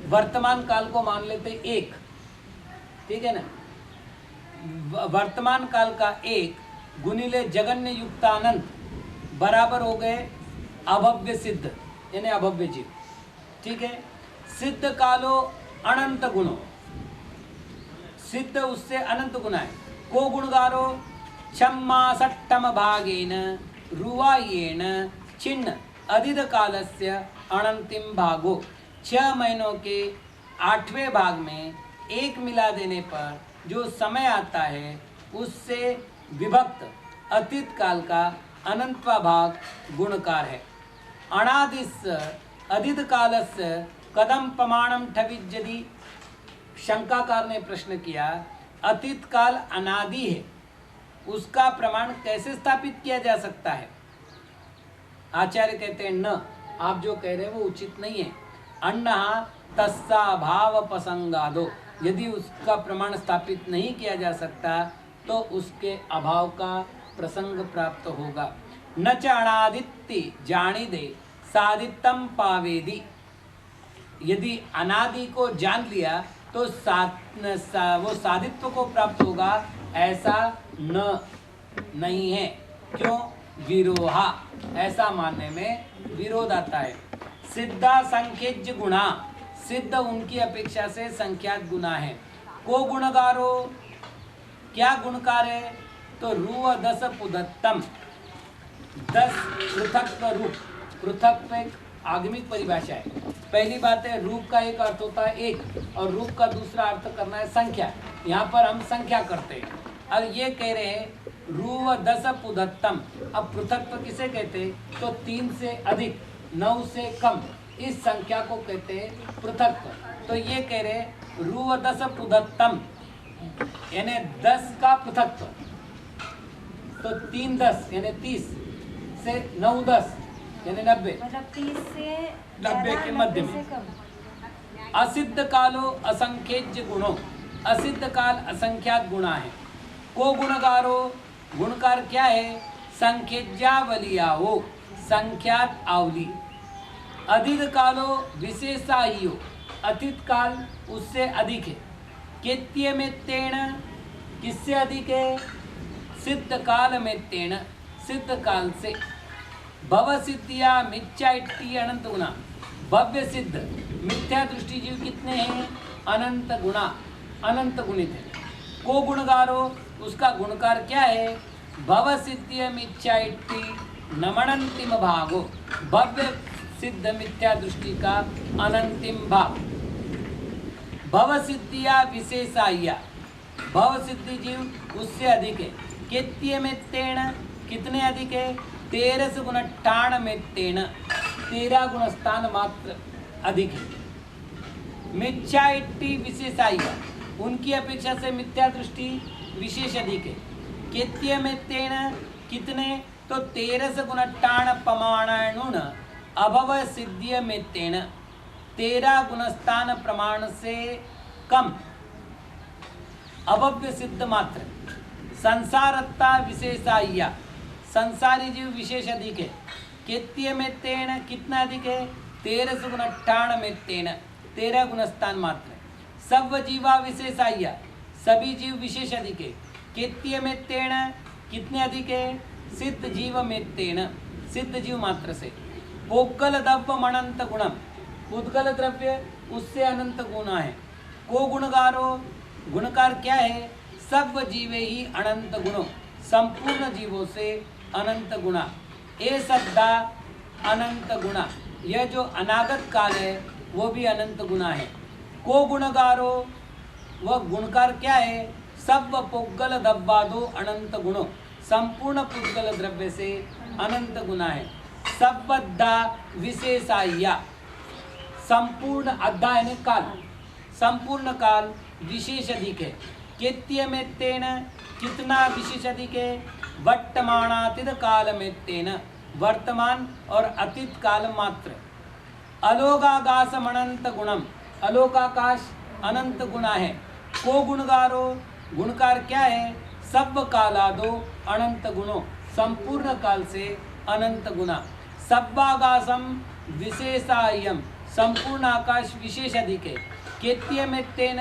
वर्तमान काल को मान लेते 1, ठीक है ना। वर्तमान काल का 1 गुणिले जगन्य युक्तानंत बराबर हो गए अभव्य सिद्ध, यानी अभव्य जीव, ठीक है। सिद्ध कालो अनंत गुणो, सिद्ध उससे अनंत गुना है। को गुणगारो क्षम्मा सट्टम भागेन रुवायेन छिन्न अधिद कालस्य अनंतिम भागो, 6 महीनों के 8वें भाग में 1 मिला देने पर जो समय आता है उससे विभक्त अतीत काल का अनंतवा भाग गुणकार है। अनादिस अधिद कालस्य कदम प्रमाणम ठविज्यति, शंकाकार ने प्रश्न किया, अतीत काल अनादि है, उसका प्रमाण कैसे स्थापित किया जा सकता है? आचार्य कहते हैं न, आप जो कह रहे हैं वो उचित नहीं है। अन्ना तस्सा भाव प्रसंगादो, यदि उसका प्रमाण स्थापित नहीं किया जा सकता तो उसके अभाव का प्रसंग प्राप्त होगा। न च अनादित्य जानी दे सादितम पावेदी, यदि अनादि को जान लिया तो वो सादित्व को प्राप्त होगा, ऐसा नहीं है। क्यों? विरोहा, ऐसा मानने में विरोध आता है। सिद्धा संख्यज गुणा, सिद्ध उनकी अपेक्षा से संख्यात गुना है। को गुणगारो, क्या गुणकार है? तो रूव 10 पुदत्तम, 10 पृथक रूप। पृथक एक आगमिक परिभाषा है। पहली बात है, रूप का एक अर्थ होता है एक, और रूप का दूसरा अर्थ करना है संख्या। यहाँ पर हम संख्या करते हैं और ये कह रहे हैं रूव दस पुधत्तम। अब पृथक्त्व किसे कहते? तो 3 से अधिक 9 से कम इस संख्या को कहते हैं पृथक्त्व। तो ये कह रहे रूव दस पुधत्तम यानी 10 का पृथक्त्व। तो 3 10 यानी 30 से 9 10 यानी 90, मतलब 30 से 90 के मध्य में। असिद्ध कालो असंख्यज्य गुणों, असिद्ध काल असंख्यात गुणा है। को गुणकारो, गुणकार क्या है? संख्यज्यावलियाओ, संख्यात आवली। अधिक कालो विशेषाहियो, अतीत काल उससे अधिक है। केत्य में तेण, किससे अधिक है? सिद्ध काल में तेण, सिद्ध काल से। भव सिद्धिया मिथ्या इट्टी अनंत गुणा, भव्य सिद्ध मिथ्या दृष्टि जीव कितने हैं? अनंत गुणा, अनंत गुणित है। को गुणकारो, उसका गुणकार क्या है? भव सिद्धिय मिथ्या इट्टी नमनंतिम भागो, भव्य सिद्ध मिथ्या दृष्टि का अनंतिम भाग। भव सिद्धिया विशेषाया, भव सिद्धि जीव उससे अधिक है। केत्य में तेण, कितने अधिक है? 13 गुण टाण में तेण, 13 गुण स्थान मात्र अधिक है। मिथ्या इट्टी विशेषाया, उनकी अपेक्षा से मिथ्या दृष्टि विशेष अधिक है। केत्य में तेण, कितने? तो 13 गुण टाण प्रमाणुण अभव सिद्धिय में तेण, 13 गुण स्थान प्रमाण से कम, अभव्य सिद्ध मात्र। संसारत्ता विशेषाया, संसारी जीव विशेष अधिक है। केत्य में तेण, कितना अधिक है? 13 गुण टाण में तेण, 13 गुण स्थान मात्र। सब जीवा विशेषाया, सभी जीव विशेष अधिक है। केत्य में तेण, कितने अधिक है? सिद्ध जीव में तेण, सिद्ध जीव मात्र से। पोक्कल द्रव्य अनंत गुणम, उद्गल द्रव्य उससे अनंत गुणा है। को गुणकारो, गुणकार क्या है? सब जीवे ही अनंत गुणों, संपूर्ण जीवों से अनंत गुणा। ए सद्दा अनंत गुणा, यह जो अनागत काल है वो भी अनंत गुणा है। को गुणकारो, वह गुणकार क्या है? सब पुद्गल दब्बादो अनंत गुणों, संपूर्ण पुद्गल द्रव्य से अनंत गुणा है। सबद्धा विशेषाया, संपूर्ण अद्धा यानी काल, संपूर्ण काल विशेष अधिक है। केत्य में तेन, कितना विशेष अधिक है? वर्तमानातीत काल में तेन, वर्तमान और अतीत काल मात्र। अलोकाकाशम अनंत गुणम, अलोकाकाश अनंत गुणा है। को गुणकारो, गुणकार क्या है? सब कालादो अनंत गुणों, संपूर्ण काल से अनंत गुणा। सब्बाकाशम विशेषायम, संपूर्ण आकाश विशेष अधिक है। केत्य में तेन,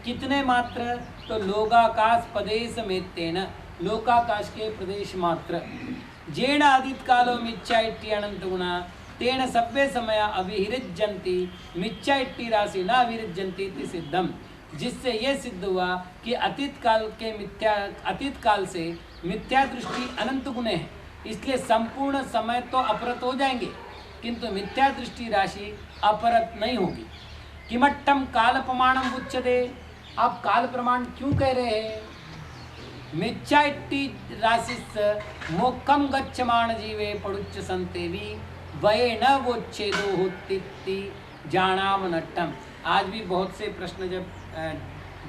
कितने मात्र? तो लोकाकाश प्रदेश में तेन, लोकाकाश के प्रदेश मात्र। जेण आदित कालो मिथ्या इट्टी अनंत गुणा, तेन सभ्य समय अभिहिरज्जन्ति, मिथ्या इट्टी राशि न अभिहिरज्जन्ति इति सिद्धम, जिससे यह सिद्ध हुआ कि अतीत काल के मिथ्या, अतीत काल से मिथ्या दृष्टि अनंत गुणे है, इसलिए संपूर्ण समय तो अपरत हो जाएंगे किंतु मिथ्या दृष्टि राशि अपरत नहीं होगी। किमट्टम काल प्रमाणम उच्यते, आप काल प्रमाण क्यों कह रहे हैं? मिथ्या इट्टी राशि मोक्षम गच्छमाण जीवे पड़ुच्च संतेवी वये न वोच्छेदो होती जानाव नट्टम। आज भी बहुत से प्रश्न जब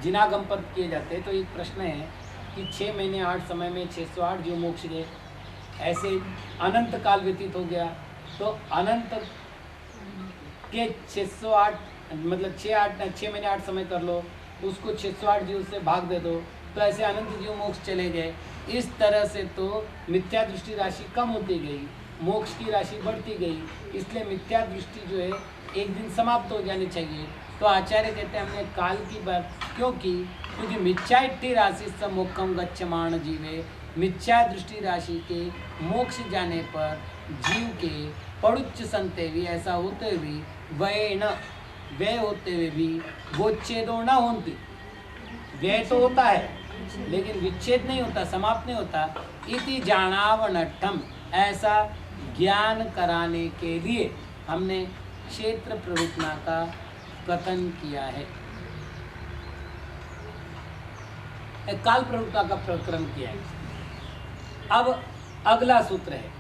जिनागम पद किए जाते हैं तो एक प्रश्न है कि 6 महीने 8 समय में 608 जो मोक्ष गए, ऐसे अनंत काल व्यतीत हो गया तो अनंत के 608 मतलब 6 महीने 8 समय कर लो, उसको 608 जीव से भाग दे दो तो ऐसे अनंत जीव मोक्ष चले गए। इस तरह से तो मिथ्या दृष्टि राशि कम होती गई, मोक्ष की राशि बढ़ती गई, इसलिए मिथ्या दृष्टि जो है एक दिन समाप्त हो जानी चाहिए। तो आचार्य कहते हैं हमने काल की बात क्यों की? क्योंकि मिथ्या इट्टी राशि से मोक्षम गच्छमाण जीवे, मिथ्या दृष्टि राशि के मोक्ष जाने पर जीव के पड़ुच्च संतेवी, ऐसा होते हुए व्यय न, व्यय होते हुए भी वोच्छेदो न होती, व्यय तो होता है लेकिन विच्छेद नहीं होता, समाप्त नहीं होता। इति जानावनट्ठम, ऐसा ज्ञान कराने के लिए हमने क्षेत्र प्रवृत्तना का कथन किया है, काल प्रवृत्ता का प्रकरण किया है। अब अगला सूत्र है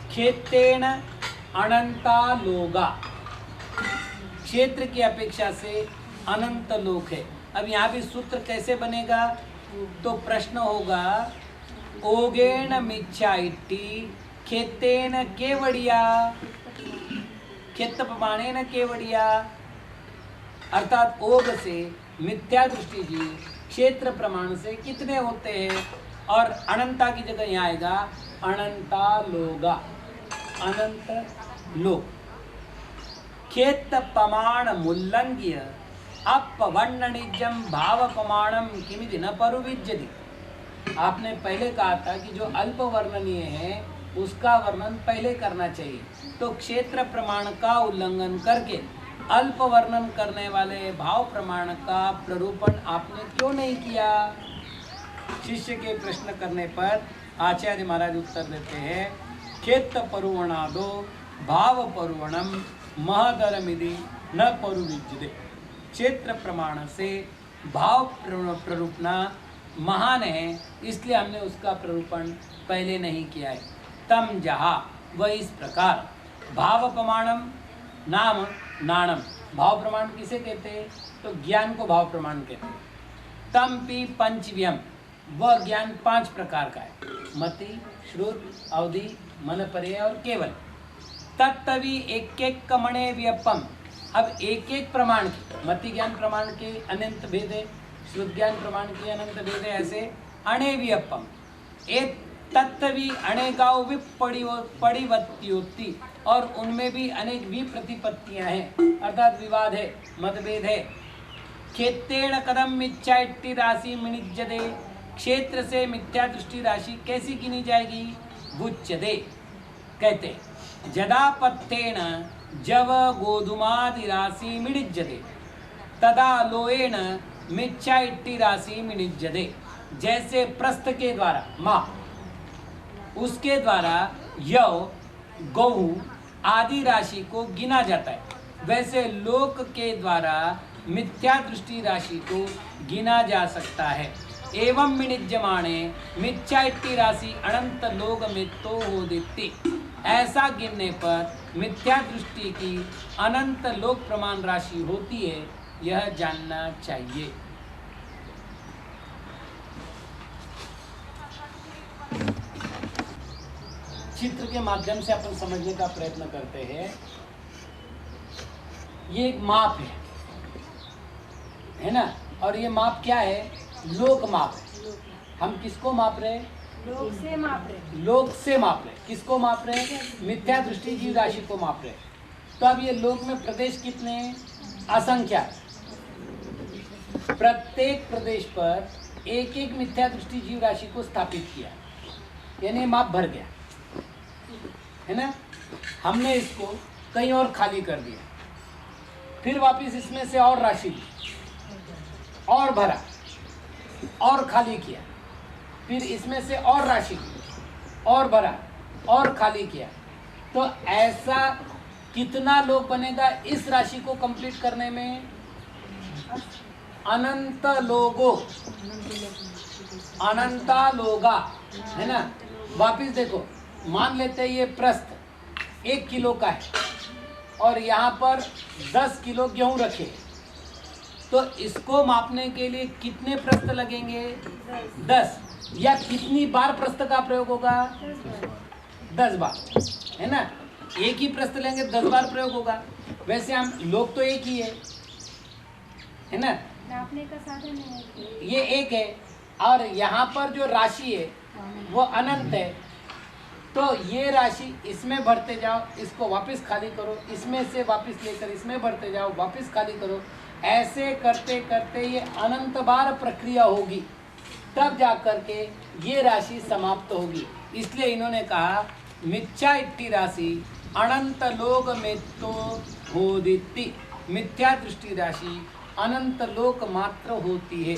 क्षेत्रेण अनंता लोगा, क्षेत्र की अपेक्षा से अनंत लोक है। अब यहाँ भी सूत्र कैसे बनेगा, तो प्रश्न होगा ओगेण मिच्छा इट्टी क्षेत्रेण केवड़िया, क्षेत्र प्रमाणेन केवड़िया, अर्थात ओग से मिथ्या दृष्टि जी क्षेत्र प्रमाण से कितने होते हैं, और अनंता की जगह यहाँ आएगा अनंता लोगा, अनंत लोक। क्षेत्र प्रमाण मुल्लंघ्य अपवर्णनिजम भाव प्रमाणम किमिति न परुविज्यति। आपने पहले कहा था कि जो अल्प वर्णनीय है उसका वर्णन पहले करना चाहिए, तो क्षेत्र प्रमाण का उल्लंघन करके अल्प वर्णन करने वाले भाव प्रमाण का प्ररूपण आपने क्यों नहीं किया। शिष्य के प्रश्न करने पर आचार्य महाराज उत्तर देते हैं क्षेत्र परुवणादो भाव परुवणम महदरमिति न परुविज्यते। क्षेत्र प्रमाण से भाव प्ररूपणा महान है, इसलिए हमने उसका प्ररूपण पहले नहीं किया है। तम जहा, वह इस प्रकार, भाव प्रमाणम नाम नाणम, भाव प्रमाण किसे कहते हैं, तो ज्ञान को भाव प्रमाण कहते हैं। तम पी पंचव्यम, वह ज्ञान 5 प्रकार का है, मति, श्रुत, अवधि, मनपर्य और केवल। तत्तवि एक एक कमणे व्यपम, अब एक एक प्रमाण के, मति ज्ञान प्रमाण के अनंत भेद है, श्रुत ज्ञान प्रमाण के अनंत भेद है, ऐसे अणे व्यपम एक तत्वी अनेकाओ विपरिवत्योति, और उनमें भी अनेक विप्रतिपत्तियां हैं, अर्थात विवाद है, मतभेद है। क्षेत्रेण कदम मिथ्या इट्टी राशि मिनिज्यते, क्षेत्र से मिथ्या दृष्टि राशि कैसी गिनी जाएगी, बुच्यते, कहते जदा पत्थेन जव गोधुमादि राशि मिनिज्यते तदा लोएण मिथ्या इट्टी राशि मिनिज्यते। जैसे प्रस्थ के द्वारा माप, उसके द्वारा यव गहू आदि राशि को गिना जाता है, वैसे लोक के द्वारा मिथ्या दृष्टि राशि को गिना जा सकता है। एवं मिनिज्यमाणे मिथ्या इट्टी राशि अनंत लोक मित्तो होदिति, ऐसा गिनने पर मिथ्या दृष्टि की अनंत लोक प्रमाण राशि होती है, यह जानना चाहिए। चित्र के माध्यम से अपन समझने का प्रयत्न करते हैं। ये एक माप है ना, और ये माप क्या है, लोक माप है। हम किसको माप रहे हैं, लोक से माप रहे, लोक से माप रहे। किसको माप रहे हैं, मिथ्या दृष्टि जीव राशि को माप रहे। तो अब ये लोक में प्रदेश कितने हैं, असंख्या। प्रत्येक प्रदेश पर एक एक मिथ्या दृष्टि जीव राशि को स्थापित किया, यानी माप भर गया है ना। हमने इसको कहीं और खाली कर दिया, फिर वापस इसमें से और राशि ली और भरा और खाली किया, फिर इसमें से और राशि और भरा और खाली किया। तो ऐसा कितना लोग बनेगा इस राशि को कंप्लीट करने में, अनंत लोगो, अनंता लोगा है ना। वापिस देखो, मान लेते हैं ये प्रस्थ 1 किलो का है और यहाँ पर 10 किलो गेहूं रखे, तो इसको मापने के लिए कितने प्रस्थ लगेंगे, 10, या कितनी बार प्रस्थ का प्रयोग होगा, 10 बार है ना। एक ही प्रस्थ लेंगे 10 बार प्रयोग होगा। वैसे हम लोग तो एक ही है ना, नापने का साधन है, ये एक है, और यहाँ पर जो राशि है वो अनंत है। तो ये राशि इसमें भरते जाओ, इसको वापस खाली करो, इसमें से वापस लेकर इसमें भरते जाओ, वापस खाली करो, ऐसे करते करते ये अनंत बार प्रक्रिया होगी, तब जा कर के ये राशि समाप्त होगी। इसलिए इन्होंने कहा मिथ्या इट्टी राशि अनंत लोक मित्तो होदिति, मिथ्या दृष्टि राशि अनंत लोक मात्र होती है।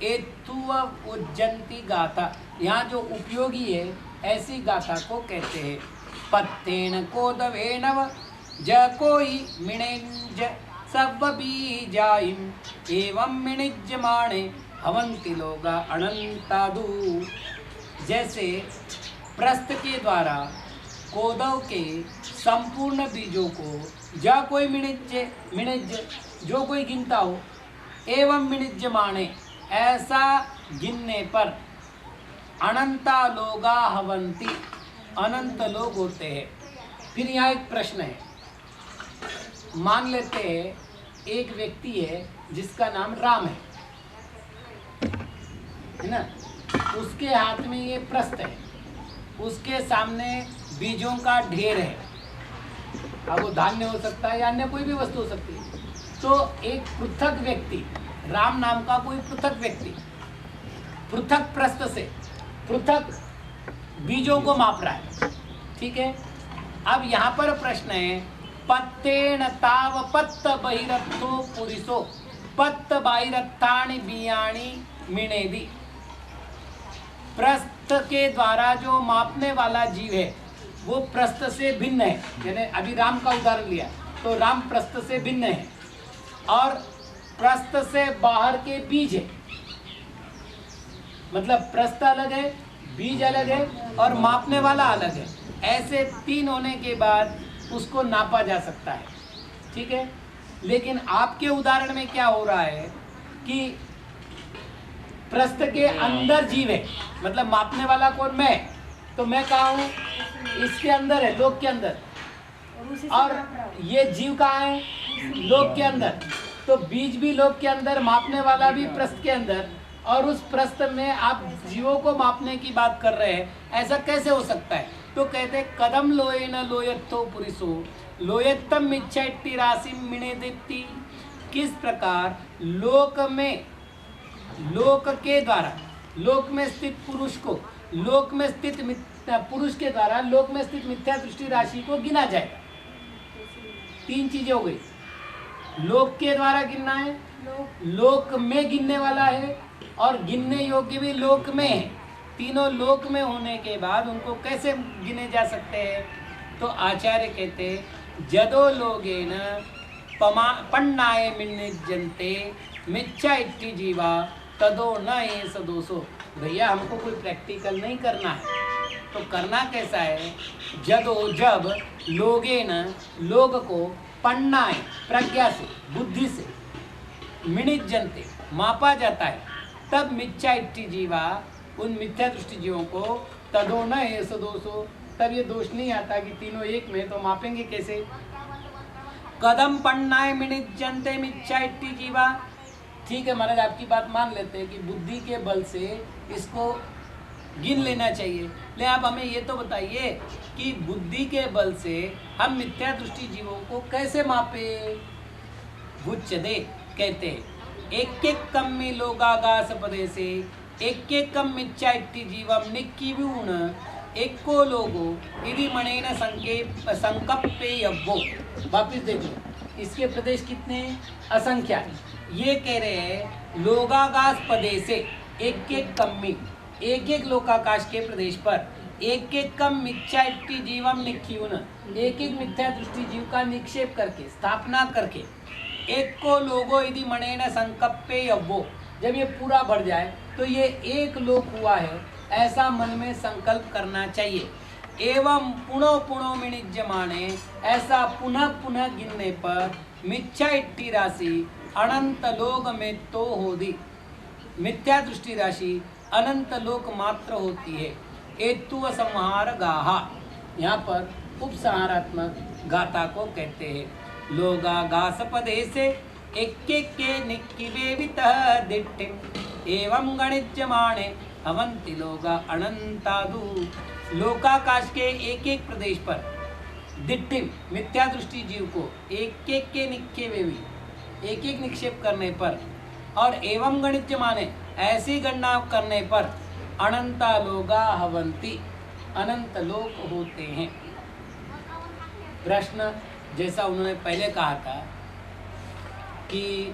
एतुव उज्जंती गाथा, यहाँ जो उपयोगी है ऐसी गाथा को कहते हैं। पत्तेन कोदवेनव ज कोई मिणेज सब बीजाइम एवं मिणिज्यमाणे हवंति लोगा अनंतादु। जैसे प्रस्थ के द्वारा कोदव के संपूर्ण बीजों को जा कोई मिणिज्य जो कोई गिनता हो एवं मिणिज्य माने ऐसा गिनने पर अनंता लोगा हवंती अनंत लोग होते हैं। फिर यहाँ एक प्रश्न है, मान लेते हैं एक व्यक्ति है जिसका नाम राम है ना, उसके हाथ में ये प्रस्थ है, उसके सामने बीजों का ढेर है, अब वो धान्य हो सकता है या अन्य कोई भी वस्तु हो सकती है। तो एक पृथक व्यक्ति, राम नाम का कोई पृथक व्यक्ति पृथक प्रस्थ से पृथक बीजों को माप रहा है, ठीक है। अब यहाँ पर प्रश्न है, पत्तेन ताव पत्त बहिरत्थो पुरिसो पत्त बाहिरत्थानि बियाणी मिणेदि। प्रस्थ के द्वारा जो मापने वाला जीव है वो प्रस्थ से भिन्न है, यानी अभी राम का उदाहरण लिया तो राम प्रस्थ से भिन्न है और प्रस्थ से बाहर के बीज है, मतलब प्रस्थ अलग है, बीज अलग है और मापने वाला अलग है। ऐसे तीन होने के बाद उसको नापा जा सकता है, ठीक है। लेकिन आपके उदाहरण में क्या हो रहा है कि प्रस्थ के अंदर जीव है, मतलब मापने वाला कौन, मैं, तो मैं कहाँ हूँ, इसके अंदर है, लोक के अंदर, और ये जीव कहाँ है, लोक के अंदर। तो बीज भी लोक के अंदर, मापने वाला भी प्रस्थ के अंदर, और उस प्रस्थ में आप जीवों को मापने की बात कर रहे हैं, ऐसा कैसे हो सकता है। तो कहते हैं कदम लोये न लोयत्थो पुरुषो लोयत्तम इच्छाइट्टी राशि मिणे देती। किस प्रकार लोक में, लोक के द्वारा, लोक में स्थित पुरुष को, लोक में स्थित पुरुष के द्वारा लोक में स्थित मिथ्या दृष्टि राशि को गिना जाएगा। तीन चीजें हो गई, लोक के द्वारा गिनना है, लोक में गिनने वाला है और गिनने योग्य भी लोक में है। तीनों लोक में होने के बाद उनको कैसे गिने जा सकते हैं। तो आचार्य कहते जदो लोगेन पन्नाय मिन्निज्जन्ते मिच्छा इट्टी जीवा तदो न ये सदोषो। भैया हमको कोई प्रैक्टिकल नहीं करना है, तो करना कैसा है, जब लोगेन लोग को पन्नाय प्रज्ञा से, बुद्धि से, मिनिज्जन्ते मापा जाता है, तब मिथ्या इट्टी जीवा उन मिथ्या दृष्टि जीवों को तदो न है सदोषो, तब ये दोष नहीं आता कि तीनों एक में, तो मापेंगे कैसे। कदम पन्नाय मिनिज्जन्ते मिथ्या इट्टी जीवा, ठीक है महाराज आपकी बात मान लेते हैं कि बुद्धि के बल से इसको गिन लेना चाहिए। ले आप हमें ये तो बताइए कि बुद्धि के बल से हम मिथ्या दृष्टि जीवों को कैसे मापे। भुच्यते कहते हैं एक एक कम में लोगागास पदे से एक एक कम मिथ्या इट्टी जीवम निक्कीवून एको लोगो यदि मणेन संकप्पे यव्वो। वापिस देखो इसके प्रदेश कितने, असंख्या। ये कह रहे हैं लोगागास पदे से एक एक कम्मी, एक एक लोकाकाश के प्रदेश पर एक एक कम मिथ्या इट्टी जीवम निक्कीवून, एक एक मिथ्या दृष्टि जीव का निक्षेप करके, स्थापना करके, एक को लोगो यदि मणेन संकप्पे यव्वो, जब ये पूरा बढ़ जाए तो ये एक लोक हुआ है, ऐसा मन में संकल्प करना चाहिए। एवं पुनो पुनो मिनिज्यमाने, ऐसा पुनः पुनः गिनने पर मिथ्या इट्टी राशि अनंत लोक में तो होदी, मिथ्या दृष्टि राशि अनंत लोक मात्र होती है। एतु संहार गाहा, यहाँ पर उपसंहारात्मक गाथा को कहते हैं। लोगा गास पदे से एक एक के निक्किवेवितः दिट्ठिम एवं गणिज्यमाणे अवंति लोगा अनंतादु। लोकाकाश के एक एक प्रदेश पर दिट्ठिम मिथ्या दृष्टि जीव को एक एक के निक्किवेवि, एक एक निक्षेप करने पर, और एवं गणिज्यमाने ऐसी गणना करने पर अनंता लोगा हवंती, अनंत लोक होते हैं। प्रश्न जैसा उन्होंने पहले कहा था कि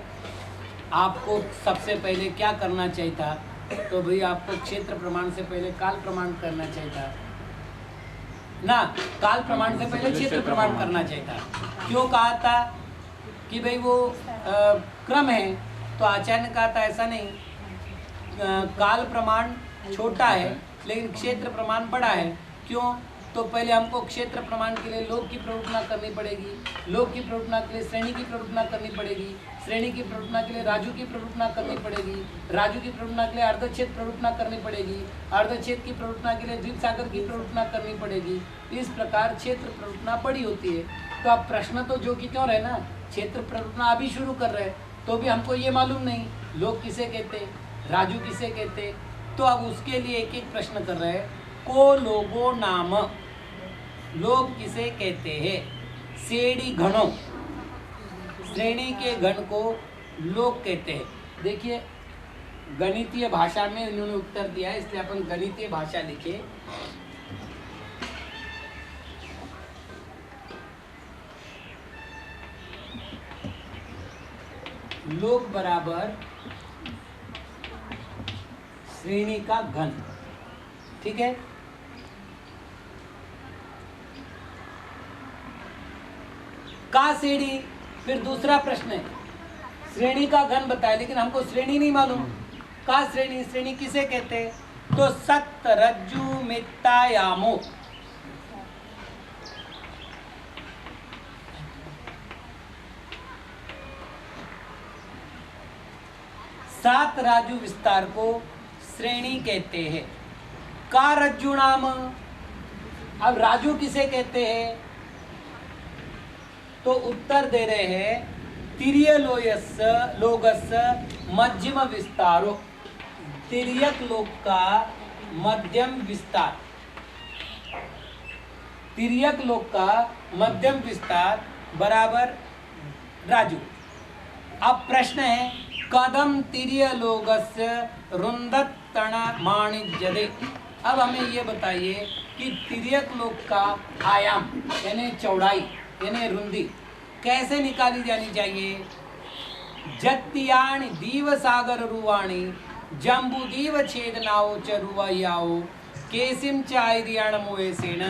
आपको सबसे पहले क्या करना चाहिए था, तो भाई आपको क्षेत्र प्रमाण से पहले काल प्रमाण करना चाहिए था ना, काल प्रमाण से पहले क्षेत्र प्रमाण करना चाहिए था। क्यों कहा था कि भाई वो क्रम है, तो आचार्य ने कहा था ऐसा नहीं, काल प्रमाण छोटा है लेकिन क्षेत्र प्रमाण बड़ा है। क्यों? तो पहले हमको क्षेत्र प्रमाण के लिए लोक की प्रवृत्तना करनी पड़ेगी, लोक की प्रवृत्तना के लिए श्रेणी की प्रवृत्तना करनी पड़ेगी, श्रेणी की प्रवृत्तना के लिए राजू की प्रवृत्तना करनी पड़ेगी, राजू की प्रवृत्तना के लिए अर्धच्छेद प्रवृत्तना करनी पड़ेगी, अर्धच्छेद की प्रवृत्तना के लिए द्वीप सागर की प्रवृत्तना करनी पड़ेगी। इस प्रकार क्षेत्र प्रवृत्तना बड़ी होती है। तो अब प्रश्न तो जो कि क्यों रहे ना, क्षेत्र प्रवृत्तना अभी शुरू कर रहे हैं तो भी हमको ये मालूम नहीं लोग किसे कहते, राजू किसे कहते। तो अब उसके लिए एक एक प्रश्न कर रहे हैं। को लोगो नाम, लोग किसे कहते हैं? श्रेणी घनों, श्रेणी के घन को लोग कहते हैं। देखिए गणितीय भाषा में इन्होंने उत्तर दिया है, इसलिए अपन गणितीय भाषा लिखे। लोग बराबर श्रेणी का घन, ठीक है। का श्रेणी, फिर दूसरा प्रश्न है श्रेणी का घन बताए, लेकिन हमको श्रेणी नहीं मालूम। का श्रेणी, श्रेणी किसे कहते हैं? तो सत रज्जु मित्तायामो, सात राजू विस्तार को श्रेणी कहते हैं। का रज्जु नाम, अब राजू किसे कहते हैं? तो उत्तर दे रहे हैं तिर्य लोगस मध्यम विस्तारो, तिर्यक लोग का मध्यम विस्तार, तिर्यक लोग का मध्यम विस्तार बराबर राजू। अब प्रश्न है कदम तिर्य लोगस्य रुंदत तण माणिज्यदे। अब हमें ये बताइए कि तिर्यक लोग का आयाम यानी चौड़ाई यानी रुंदी कैसे निकाली जानी चाहिए? जत्तियाणि दीव सागर रुवाणी जम्बू दीव छेदनाओ च रुवायाओ केसिम चाइरियाण मोएसेन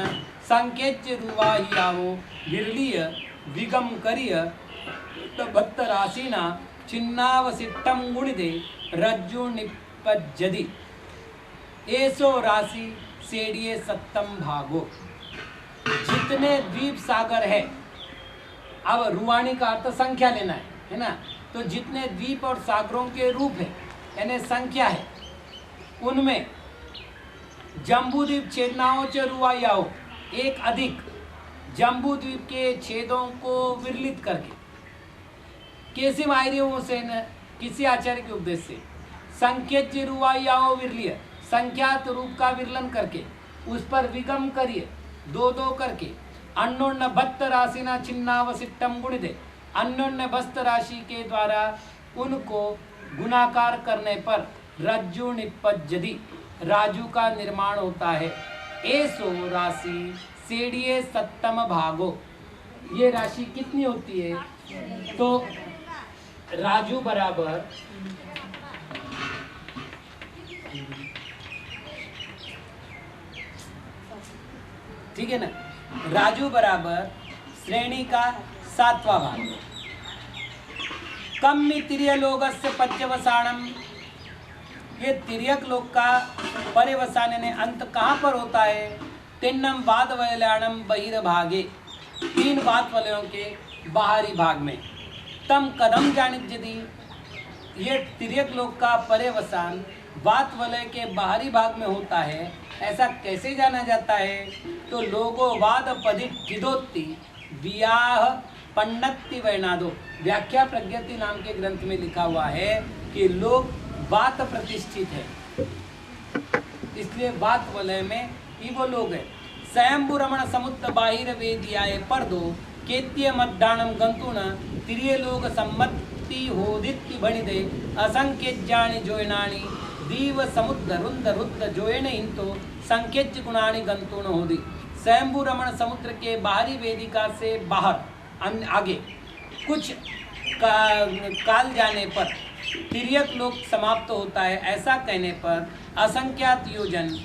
संकेच रुवायाओ विरलीय विगम करिय तबत्त राशिना चिन्नावसिट्टम गुणिदे रज्जु निपज्जदि एसो राशि सेडिये सत्तम भागो। जितने द्वीप सागर है, अब रुवाणी का अर्थ संख्या लेना है ना, तो जितने द्वीप और सागरों के रूप है यानी संख्या है, उनमें जम्बू द्वीप छेदनाओं च रुवायाओ, एक अधिक जम्बू द्वीप के छेदों को विरलित करके कैसे आयरियों से न किसी आचार्य के उपदेश से संकेत रुवायाओ विरलिय, संख्यात रूप का विरलन करके उस पर विगम करिए दो दो करके अन्योन्य भक्त राशि ना छिन्नावसिट्टम गुणिदे, अन्योन्य भस्त राशि के द्वारा उनको गुणाकार करने पर रज्जु निपज्जदि, राजू का निर्माण होता है। एसो राशि सेडिये सत्तम भागो, ये राशि कितनी होती है? तो राजू बराबर ठीक है ना, राजू बराबर श्रेणी का सातवां भाग। कम तिर्य लोगस्य पच्यवसानम, ये तिर्यक लोग का परिवसान यानी अंत कहाँ पर होता है? तिन्नम वाद वलयाणम बहिर्भागे, तीन वात वलयों के बाहरी भाग में। तम कदम जानिज्यदि, ये तिर्यक लोग का पर्यवसान वात वलय के बाहरी भाग में होता है, ऐसा कैसे जाना जाता है? तो लोगो वाद पदिठिदोत्ति वियाह पन्नत्ति वैनादो, व्याख्या प्रज्ञप्ति नाम के ग्रंथ में लिखा हुआ है कि लोग वात प्रतिष्ठित है, इसलिए वात वलय में ही वो लोग है। स्वयंभू रमण समुद्र बाहिर वेदियाए पर दो केत्य मद्दानम गंतुन तिर्य लोग सम्मति होदित्ति भणिदे असंख्य जानि जोयनानि दीव समुद्र रुंद रुद्र जोयन इंतो संकेत गुणानि गंतुन होदी। स्वयंभू रमण समुद्र के बाहरी वेदिका से बाहर आगे कुछ काल जाने पर तिर्यक लोक समाप्त होता है। ऐसा कहने पर असंख्यात योजन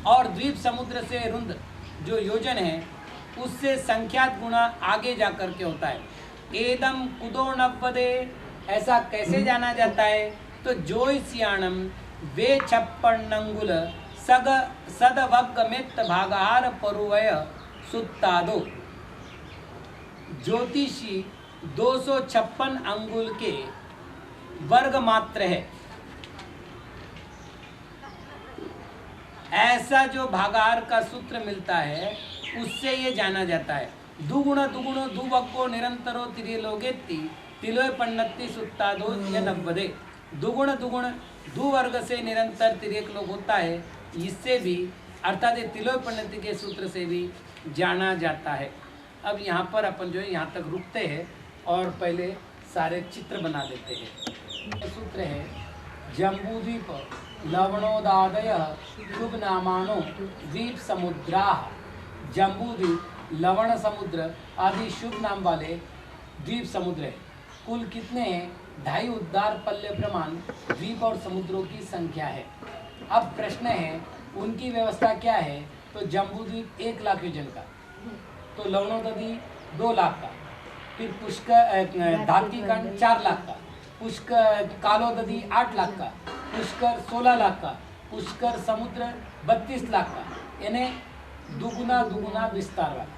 और द्वीप समुद्र से रुंद जो योजन है उससे संख्यात गुणा आगे जाकर के होता है। एदम कुदो नव्वदे, ऐसा कैसे जाना जाता है? तो जोयसियाणम वे 56 अंगुल सदवगमित भागार परुवय सुत्तादो। ज्योतिषी 256 अंगुल के वर्ग मात्र है। ऐसा जो भागाहार का सूत्र मिलता है उससे ये जाना जाता है। दुगुण दुगुण दुवक्को निरंतरो तिरिलोगेति तिलोय पन्नति सुत्तादो या नब्बदे। दुगुण दुगुण दु वर्ग से निरंतर तिरेक लोग होता है। इससे भी अर्थात तिलोय पन्नति के सूत्र से भी जाना जाता है। अब यहाँ पर अपन जो है यहाँ तक रुकते हैं और पहले सारे चित्र बना देते हैं। सूत्र है जम्बूद्वीप लवणोदादय शुभ नामानो द्वीप समुद्रा। जम्बूद्वीप लवण समुद्र आदि शुभ नाम वाले द्वीप समुद्र है। कुल कितने हैं? 2.5 उद्धार पल्य प्रमाण द्वीप और समुद्रों की संख्या है। अब प्रश्न है उनकी व्यवस्था क्या है? तो जम्बूद्वीप 1 लाख योजन का, तो लवणोदधी 2 लाख का, फिर पुष्कर धारतीखंड 4 लाख का, पुष्कर कालोदधी 8 लाख का, पुष्कर 16 लाख का, पुष्कर समुद्र 32 लाख का, यानी दुगुना दुगुना विस्तार वाला।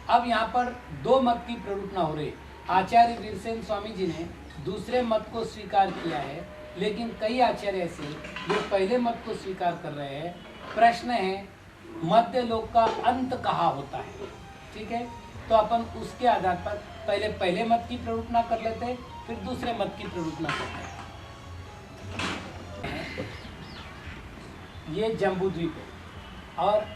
अब यहाँ पर 2 मत की प्रवृत्ति हो रही। आचार्य वीरसेन स्वामी जी ने दूसरे मत को स्वीकार किया है, लेकिन कई आचार्य ऐसे जो पहले मत को स्वीकार कर रहे हैं। प्रश्न है मध्य लोक का अंत कहाँ होता है? ठीक है, तो अपन उसके आधार पर पहले मत की प्रवृत्ति कर लेते हैं, फिर दूसरे मत की प्रवृत्ति करते हैं। ये जम्बूद्वीप है और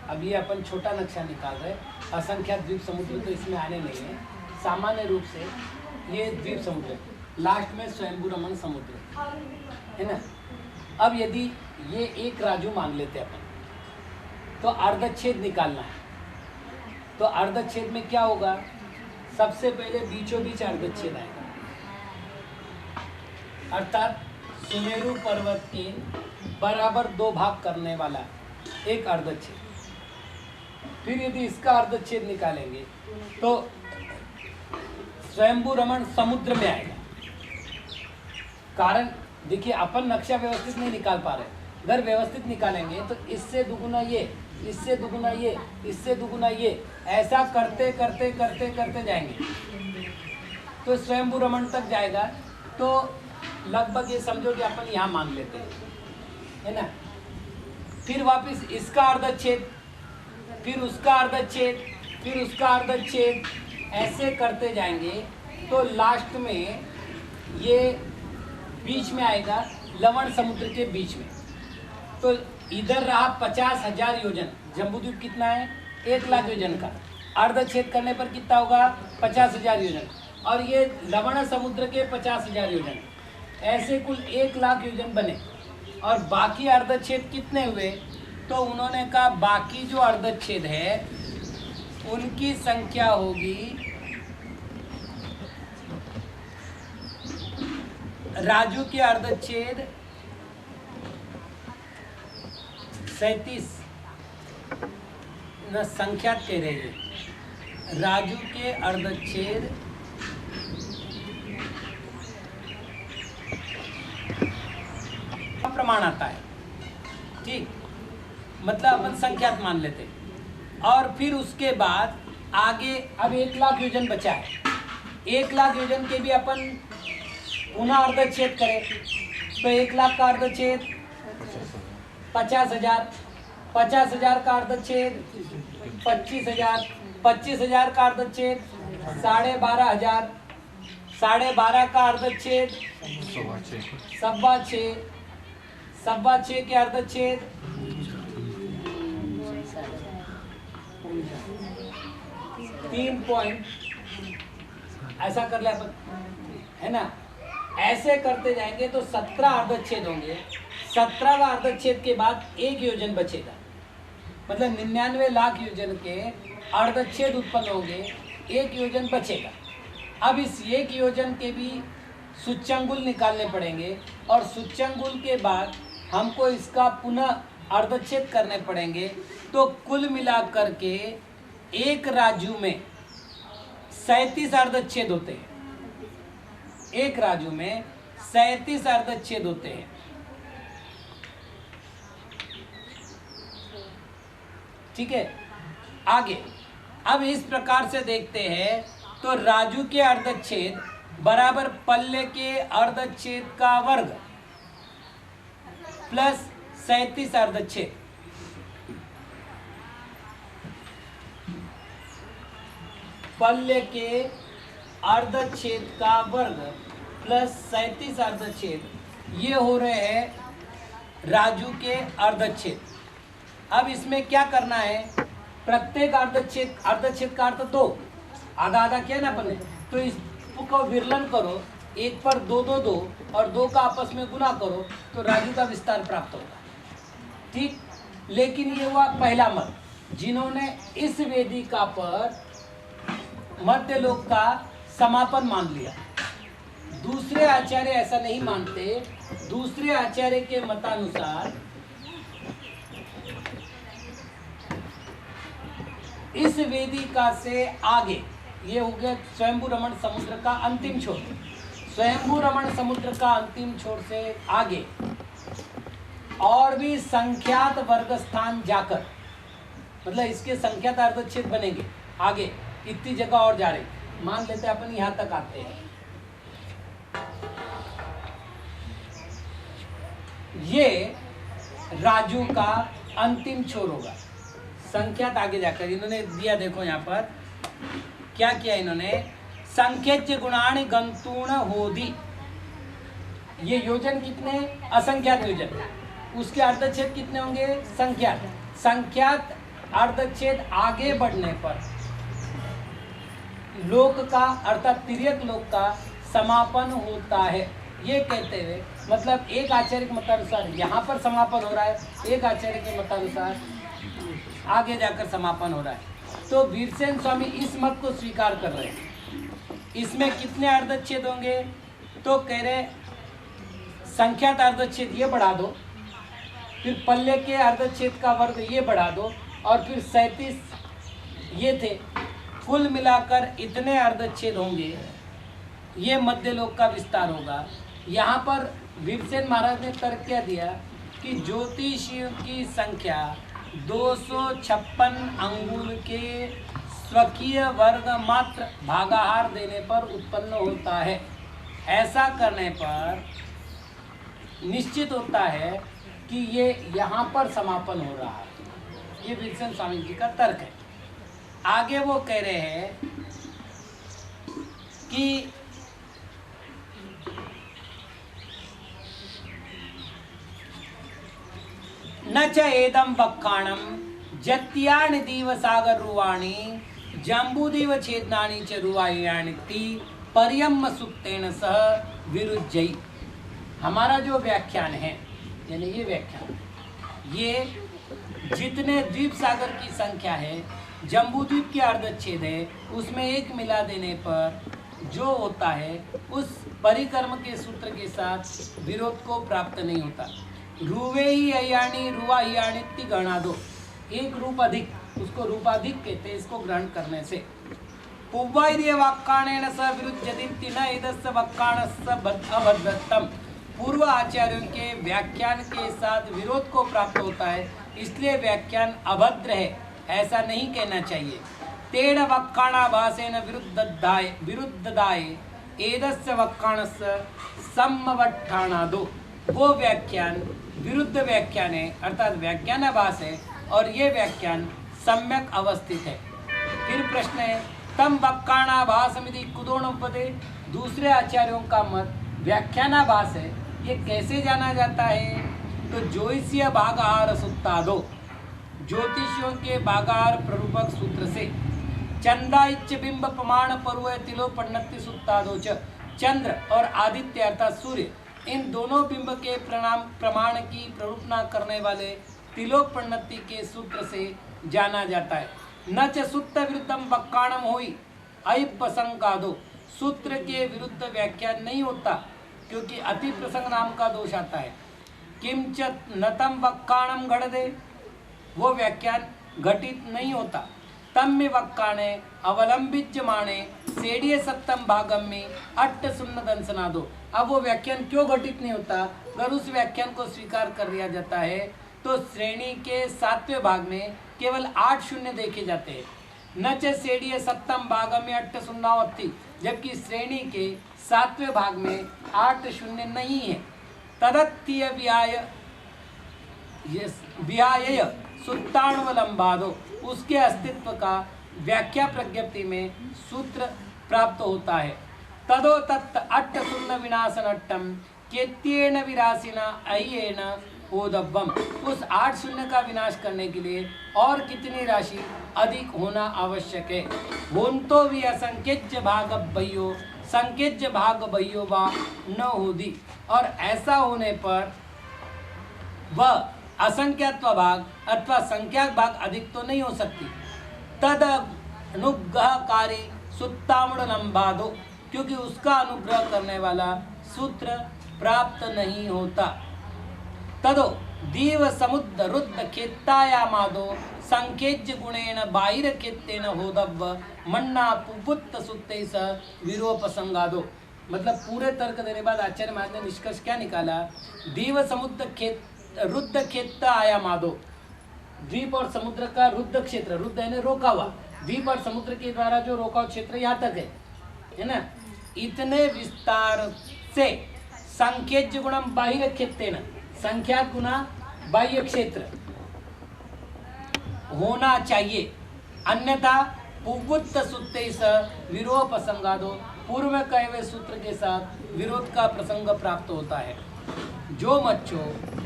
अभी अपन छोटा नक्शा निकाल रहे हैं। असंख्यात द्वीप समुद्र तो इसमें आने नहीं है। सामान्य रूप से ये द्वीप समुद्र है, लास्ट में स्वयंभू रमण समुद्र है ना। अब यदि ये एक राजू मान लेते हैं अपन, तो अर्धच्छेद निकालना है। तो अर्धच्छेद में क्या होगा? सबसे पहले बीचों बीच अर्धच्छेद आएगा, अर्थात सुमेरु पर्वत के बराबर 2 भाग करने वाला एक अर्धच्छेद। फिर यदि इसका अर्धच्छेद निकालेंगे तो स्वयंभू रमण समुद्र में आएगा। कारण देखिए अपन नक्शा व्यवस्थित नहीं निकाल पा रहे। अगर व्यवस्थित निकालेंगे तो इससे दुगुना ये, इससे दुगुना ये, इससे दुगुना ये, ऐसा करते करते करते करते जाएंगे तो स्वयंभू रमण तक जाएगा। तो लगभग ये समझो कि अपन यहाँ मान लेते हैं, है ना। फिर वापस इसका अर्धच्छेद, फिर उसका अर्धच्छेद, फिर उसका अर्धच्छेद, ऐसे करते जाएंगे तो लास्ट में ये बीच में आएगा, लवण समुद्र के बीच में। तो इधर रहा 50,000 योजन। जम्बूद्वीप कितना है? 1 लाख योजन का। अर्धच्छेद करने पर कितना होगा? 50,000 योजन। और ये लवण समुद्र के 50,000 योजन, ऐसे कुल 1 लाख योजन बने। और बाकी अर्धच्छेद कितने हुए? तो उन्होंने कहा बाकी जो अर्धच्छेद है उनकी संख्या होगी, राजू के अर्धच्छेद 37 न संख्या कह रहे हैं। राजू के अर्धच्छेद प्रमाण आता है, ठीक, मतलब अपन संख्यात मान लेते। और फिर उसके बाद आगे अब 1 लाख योजन बचा है। 1 लाख योजन के भी अपन पुनः अर्धच्छेद करें तो 1 लाख का अर्धच्छेद 50,000, 50,000 का अर्धच्छेद 25,000, 25,000 का अर्धच्छेद 12,500, 12,500 का अर्धच्छेद 6.25, 6.25 के अर्धच्छेद 3 पॉइंट, ऐसा कर ले अपन, है ना। ऐसे करते जाएंगे तो 17 अर्धच्छेद होंगे। 17 का अर्धच्छेद के बाद 1 योजन बचेगा, मतलब 99 लाख योजन के अर्धच्छेद उत्पन्न होंगे, 1 योजन बचेगा। अब इस 1 योजन के भी सूच्यंगुल निकालने पड़ेंगे और सूच्यंगुल के बाद हमको इसका पुनः अर्धच्छेद करने पड़ेंगे। तो कुल मिलाकर के एक राजू में 37 अर्धच्छेद होते हैं। एक राजू में 37 अर्धच्छेद होते हैं। ठीक है, आगे अब इस प्रकार से देखते हैं तो राजू के अर्धच्छेद बराबर पल्ले के अर्धच्छेद का वर्ग प्लस 37 अर्धच्छेद। पल्ले के अर्धच्छेद का वर्ग प्लस 37 अर्धच्छेद, ये हो रहे हैं राजू के अर्धच्छेद। अब इसमें क्या करना है, प्रत्येक अर्धच्छेद, अर्धच्छेद का अर्थ 2, आधा आधा किया ना अपन ने, तो इसको विरलन करो, 1 पर 2 2 2 और 2 का आपस में गुना करो तो राजू का विस्तार प्राप्त होगा। ठीक, लेकिन ये हुआ पहला मत, जिन्होंने इस वेदिका पर मध्य लोक का समापन मान लिया। दूसरे आचार्य ऐसा नहीं मानते। दूसरे आचार्य के मतानुसार इस वेदिका से आगे, ये हो गया स्वयंभू रमण समुद्र का अंतिम छोर, स्वयंभू रमण समुद्र का अंतिम छोर से आगे और भी संख्यात वर्ग स्थान जाकर, मतलब इसके संख्यात अर्धच्छेद बनेंगे आगे, इतनी जगह और जा रही, मान लेते हैं अपन यहां तक आते हैं, ये राजू का अंतिम छोर होगा। संख्यात आगे जाकर इन्होंने दिया, देखो यहाँ पर क्या किया इन्होंने, संख्यज्य गुणान गंतूण होदी, ये योजन कितने, असंख्यात योजन, उसके अर्धच्छेद कितने होंगे, संख्यात। संख्यात अर्धच्छेद आगे बढ़ने पर लोक का अर्थात तिर्यक लोक का समापन होता है, ये कहते हुए, मतलब एक आचार्य के मतानुसार यहाँ पर समापन हो रहा है, एक आचार्य के मतानुसार आगे जाकर समापन हो रहा है। तो वीरसेन स्वामी इस मत को स्वीकार कर रहे हैं। इसमें कितने अर्धच्छेद होंगे, तो कह रहे संख्यात अर्धच्छेद ये बढ़ा दो, फिर पल्ले के अर्धच्छेद का वर्ग ये बढ़ा दो, और फिर 37 ये थे, कुल मिलाकर इतने अर्धच्छेद होंगे, ये मध्यलोक का विस्तार होगा। यहाँ पर वीरसेन महाराज ने तर्क क्या दिया कि ज्योतिषियों की संख्या 256 अंगुल के स्वकीय वर्ग मात्र भागाहार देने पर उत्पन्न होता है। ऐसा करने पर निश्चित होता है कि ये यहाँ पर समापन हो रहा है। ये वीरसेन स्वामी जी का तर्क है। आगे वो कह रहे हैं कि न च एदं वक्काणं जत्यानि दीव सागर रुवाणी जम्बूदीव छेदनानि च रुवायानिति पर्यम सुक्तेन सह विरुज्जयी। हमारा जो व्याख्यान है, यानी ये व्याख्यान, ये जितने द्वीप सागर की संख्या है, जम्बूद्वीप के अर्धच्छेद है, उसमें एक मिला देने पर जो होता है उस परिक्रम के सूत्र के साथ विरोध को प्राप्त नहीं होता। रुवे ही अयाणी रुवा हियाणी गणा दो, एक रूप अधिक, उसको रूपाधिक कहते हैं, इसको ग्रहण करने से। पूर्वायदीय वाक्काणेन स विरुध्यति न एतस्य वाक्काणस्य अभद्रतम, पूर्व आचार्यों के व्याख्यान के साथ विरोध को प्राप्त होता है, इसलिए व्याख्यान अभद्र है, ऐसा नहीं कहना चाहिए। तेन वक्काणाभासेन विरुद्धदाय एतस्य वक्काणस्य सम्मवट्ठाणादो, वो व्याख्यान विरुद्ध व्याख्यान है, अर्थात व्याख्यानाभास है, और ये व्याख्यान सम्यक अवस्थित है। फिर प्रश्न है, तम वक्काणाभासमिति कुतोऽनुपपद्यते, दूसरे आचार्यों का मत व्याख्यानाभास है, ये कैसे जाना जाता है? तो ज्योतिषीय भागाहार सूत्रादो, ज्योतिषियों के भागाहार प्ररूपक सूत्र से। चंद्राइच बिंब प्रमाण पर्व तिलोपन्नति सूत्रादो च, चंद्र और आदित्य अर्थात सूर्य, इन दोनों बिंब के प्रमाण की प्ररूपना करने वाले तिलोपन्नति के सूत्र से जाना जाता है। न च सूत्र विरुद्धम वक्काणम होई अयप्रसंगादो, सूत्र के विरुद्ध व्याख्यान नहीं होता, क्योंकि अति प्रसंग नाम का दोष आता है। किंच नतम वक्काणम घटदे, वो व्याख्यान घटित नहीं होता। तम में वक्काणे अवलंबिज्यमाणे सेड़िये सप्तम भागम में अट्ट सुन्न दंसना दो। अब वो व्याख्यान क्यों घटित नहीं होता? अगर उस व्याख्यान को स्वीकार कर लिया जाता है तो श्रेणी के 7वें भाग में केवल 8 शून्य देखे जाते हैं। न च श्रेणी सप्तम भाग में 8 शून्यावत्ति, जबकि श्रेणी के 7वें भाग में 8 शून्य नहीं है। तदत्तीय व्याय सूत्राण्वलंबादो, उसके अस्तित्व का व्याख्या प्रज्ञप्ति में सूत्र प्राप्त होता है। तदो तत् 8 शून्य विनाशन अट्टम केत्येन विरासिना अय्येन ओदव्वम, उस 8 शून्य का विनाश करने के लिए और कितनी राशि अधिक होना आवश्यक है। होन्तो भी असंख्यज्य भाग भय्यो संख्यज्य भाग भय्यो वा न होदी, और ऐसा होने पर वह असंख्यात्व भाग अथवा संख्याक भाग अधिक तो नहीं हो सकती। तद अनुग्रहकारी सुत्तामण लंबादो, क्योंकि उसका अनुग्रह करने वाला सूत्र प्राप्त नहीं होता। तदो दीव समुद्र रुद्र खेत्तायामादो संकेज्य गुणेन बाहिर खेत्तेन होदव्व मन्ना पुबुत्त सुत्ते स विरोपसंगादो। मतलब पूरे तर्क देने बाद आचार्य महाराज ने निष्कर्ष क्या निकाला? दीव समुद्र रुद्र खेत्ता आयामादो, द्वीप और समुद्र का रुद्र क्षेत्र, रुद्र यानी रोका हुआ, द्वीप और समुद्र के द्वारा जो रोका हुआ क्षेत्र यहाँ तक है ना, इतने विस्तार से संख्यज्य गुणम बाह्य खेत्तेन, संख्या गुना बाह्य क्षेत्र होना चाहिए, अन्यथा पुवुत्त सुत्ते स विरोपसंगादो, पूर्व में कहे हुए सूत्र के साथ विरोध का प्रसंग प्राप्त होता है। जो मच्छो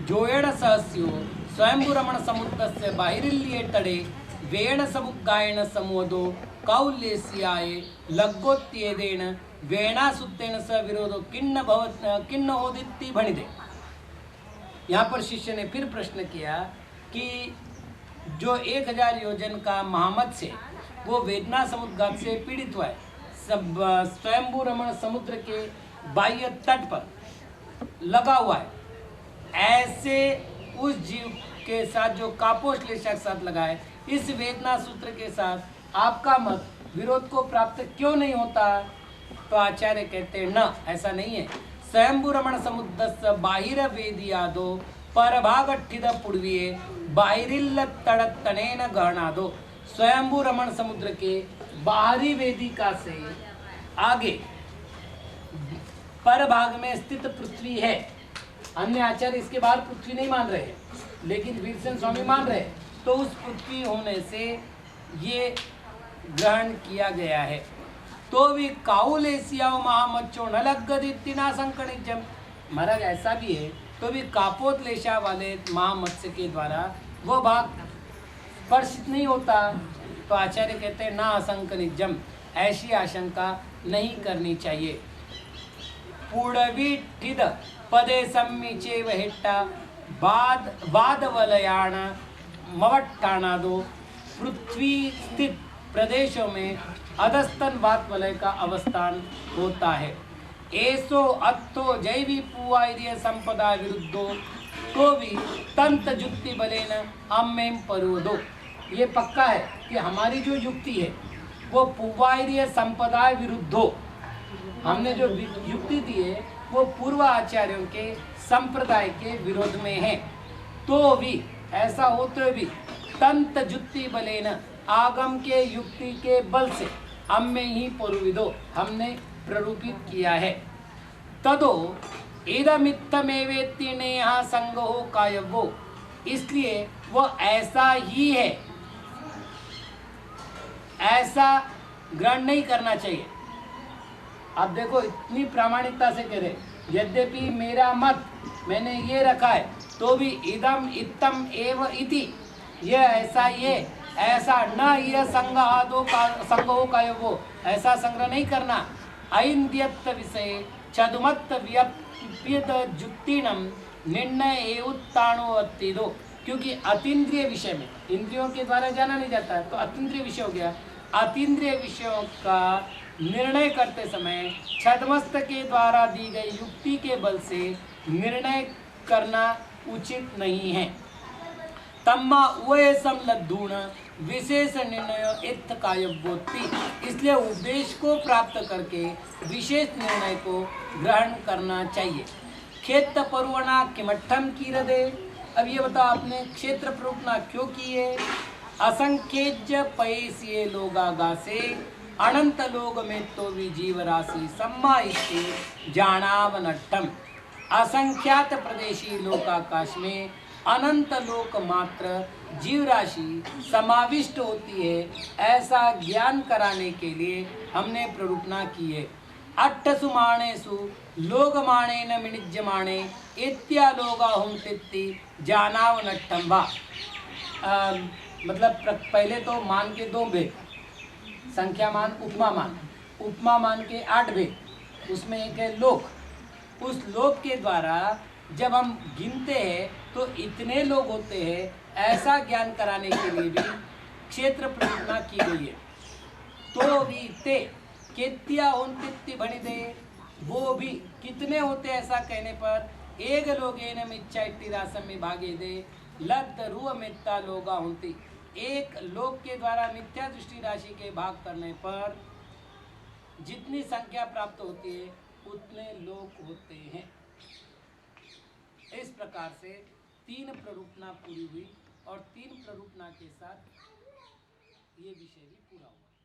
जोएण सहस्यो स्वयंभुरमण समुद्रस्य बाहिरिल्ये तड़े वेण समुगायण समोदो कौल्यस्याय लग्गोत्येदेन वेणा सुत्तेन स विरोधो किन्न होदिति भणिदे। यहाँ पर शिष्य ने फिर प्रश्न किया कि जो 1000 योजन का महामत से वो वेदना समुद्रघात से पीड़ित हुआ है, सब स्वयंभू रमण समुद्र के बाह्य तट पर लगा हुआ है, ऐसे उस जीव के साथ जो कापोश्लेषा के साथ लगा है, इस वेदना सूत्र के साथ आपका मत विरोध को प्राप्त क्यों नहीं होता? तो आचार्य कहते हैं न, ऐसा नहीं है। स्वयंभू रमण समुद्र बाहिर वेदियादो परभागठिद पूर्वीय बाहिरिल्ल तड़तनेन गहनादो, स्वयंभू रमण समुद्र के बाहरी वेदिका से आगे पर भाग में स्थित पृथ्वी है। अन्य आचार्य इसके बाहर पृथ्वी नहीं मान रहे, लेकिन वीरसेन स्वामी मान रहे, तो उस पृथ्वी होने से ये ग्रहण किया गया है। तो भी काउलेसिया महामच्छो न लग्गदिति ना संकणिजम, महाराज ऐसा भी है तो भी कापोतलेशा वाले महामत्स्य के द्वारा वो भाग स्पर्शित नहीं होता। तो आचार्य कहते हैं ना असंकनिजम, ऐसी आशंका नहीं करनी चाहिए। पूर्णवीठिद पदे सम्मीचे वहिट्टा वाद वलयाण मवट्टाणादो, पृथ्वी स्थित प्रदेशों में अधस्तन वात वलय का अवस्थान होता है। ऐसो अत्थो जैवी पूवाइर्य संपदा विरुद्धो तो भी तंत जुक्ति बलेन अम्मेम परोदो। ये पक्का है कि हमारी जो युक्ति है वो पूवाइर्य संपदा विरुद्धो, हमने जो युक्ति दी है वो पूर्व आचार्यों के संप्रदाय के विरोध में है। तो भी ऐसा होते भी तंत जुक्ति बलेन, आगम के युक्ति के बल से अम्मे ही परुविदो, हमने प्ररूपित किया है। तदो इदमित्तमेवेत्ति नेहा संगो कायवो, इसलिए वो ऐसा ही है, ऐसा ग्रहण नहीं करना चाहिए। अब देखो इतनी प्रामाणिकता से कह रहे, यद्यपि मेरा मत मैंने ये रखा है तो भी इदम इत्तम एव इति, ये ऐसा ये ऐसा न यह संगो कायवो, ऐसा संग्रह नहीं करना। ऐन्द्यत्त विषय चदुमत्त व्यप्यद जुक्तिनम निर्णय एवुत्ताणो अत्तिदो, क्योंकि अतीन्द्रिय विषय में इंद्रियों के द्वारा जाना नहीं जाता है, तो अतीन्द्रिय विषय हो गया। अतीन्द्रिय विषयों का निर्णय करते समय छदमस्त के द्वारा दी गई युक्ति के बल से निर्णय करना उचित नहीं है। तम्मा उभय समलद्धूण विशेष निर्णय इत्थ कायव्योत्ति, इसलिए उपदेश को प्राप्त करके विशेष निर्णय को ग्रहण करना चाहिए। क्षेत्र परुवना किमठम कीरदे, अब ये बताओ आपने क्षेत्र प्रोपना क्यों किए? असंख्येज्य पैसिए लोगागा से अनंत लोग में तो भी जीव राशि सम्माइते जानावनट्टम। असंख्यात प्रदेशी लोकाकाश में अनंत लोक मात्र जीव राशि समाविष्ट होती है, ऐसा ज्ञान कराने के लिए हमने प्ररूपणा की है। अट्ठसुमाणेषु लोकमाणेन मिनिज्यमाणे इत्यालोगा हुम तित्ति जानावनट्टम वा। मतलब पहले तो मान के 2 भेद, संख्या मान, उपमा मान के 8 भेद, उसमें एक है लोक। उस लोक के द्वारा जब हम गिनते हैं तो इतने लोग होते हैं, ऐसा ज्ञान कराने के लिए भी क्षेत्र प्ररूपणा की गई है। तो भी ते केत्या उन्तित्ति भणिदे, वो भी कितने होते ऐसा कहने पर एक लोगेन मिच्छा इत्ति रासम में भागे दे लब्ध रुव मित्ता लोगा होती। एक लोक के द्वारा मिथ्या दृष्टि राशि के भाग करने पर जितनी संख्या प्राप्त होती है उतने लोक होते हैं। इस प्रकार से 3 प्ररूपणा पूरी हुई और 3 प्ररूपणा के साथ ये विषय भी पूरा हुआ।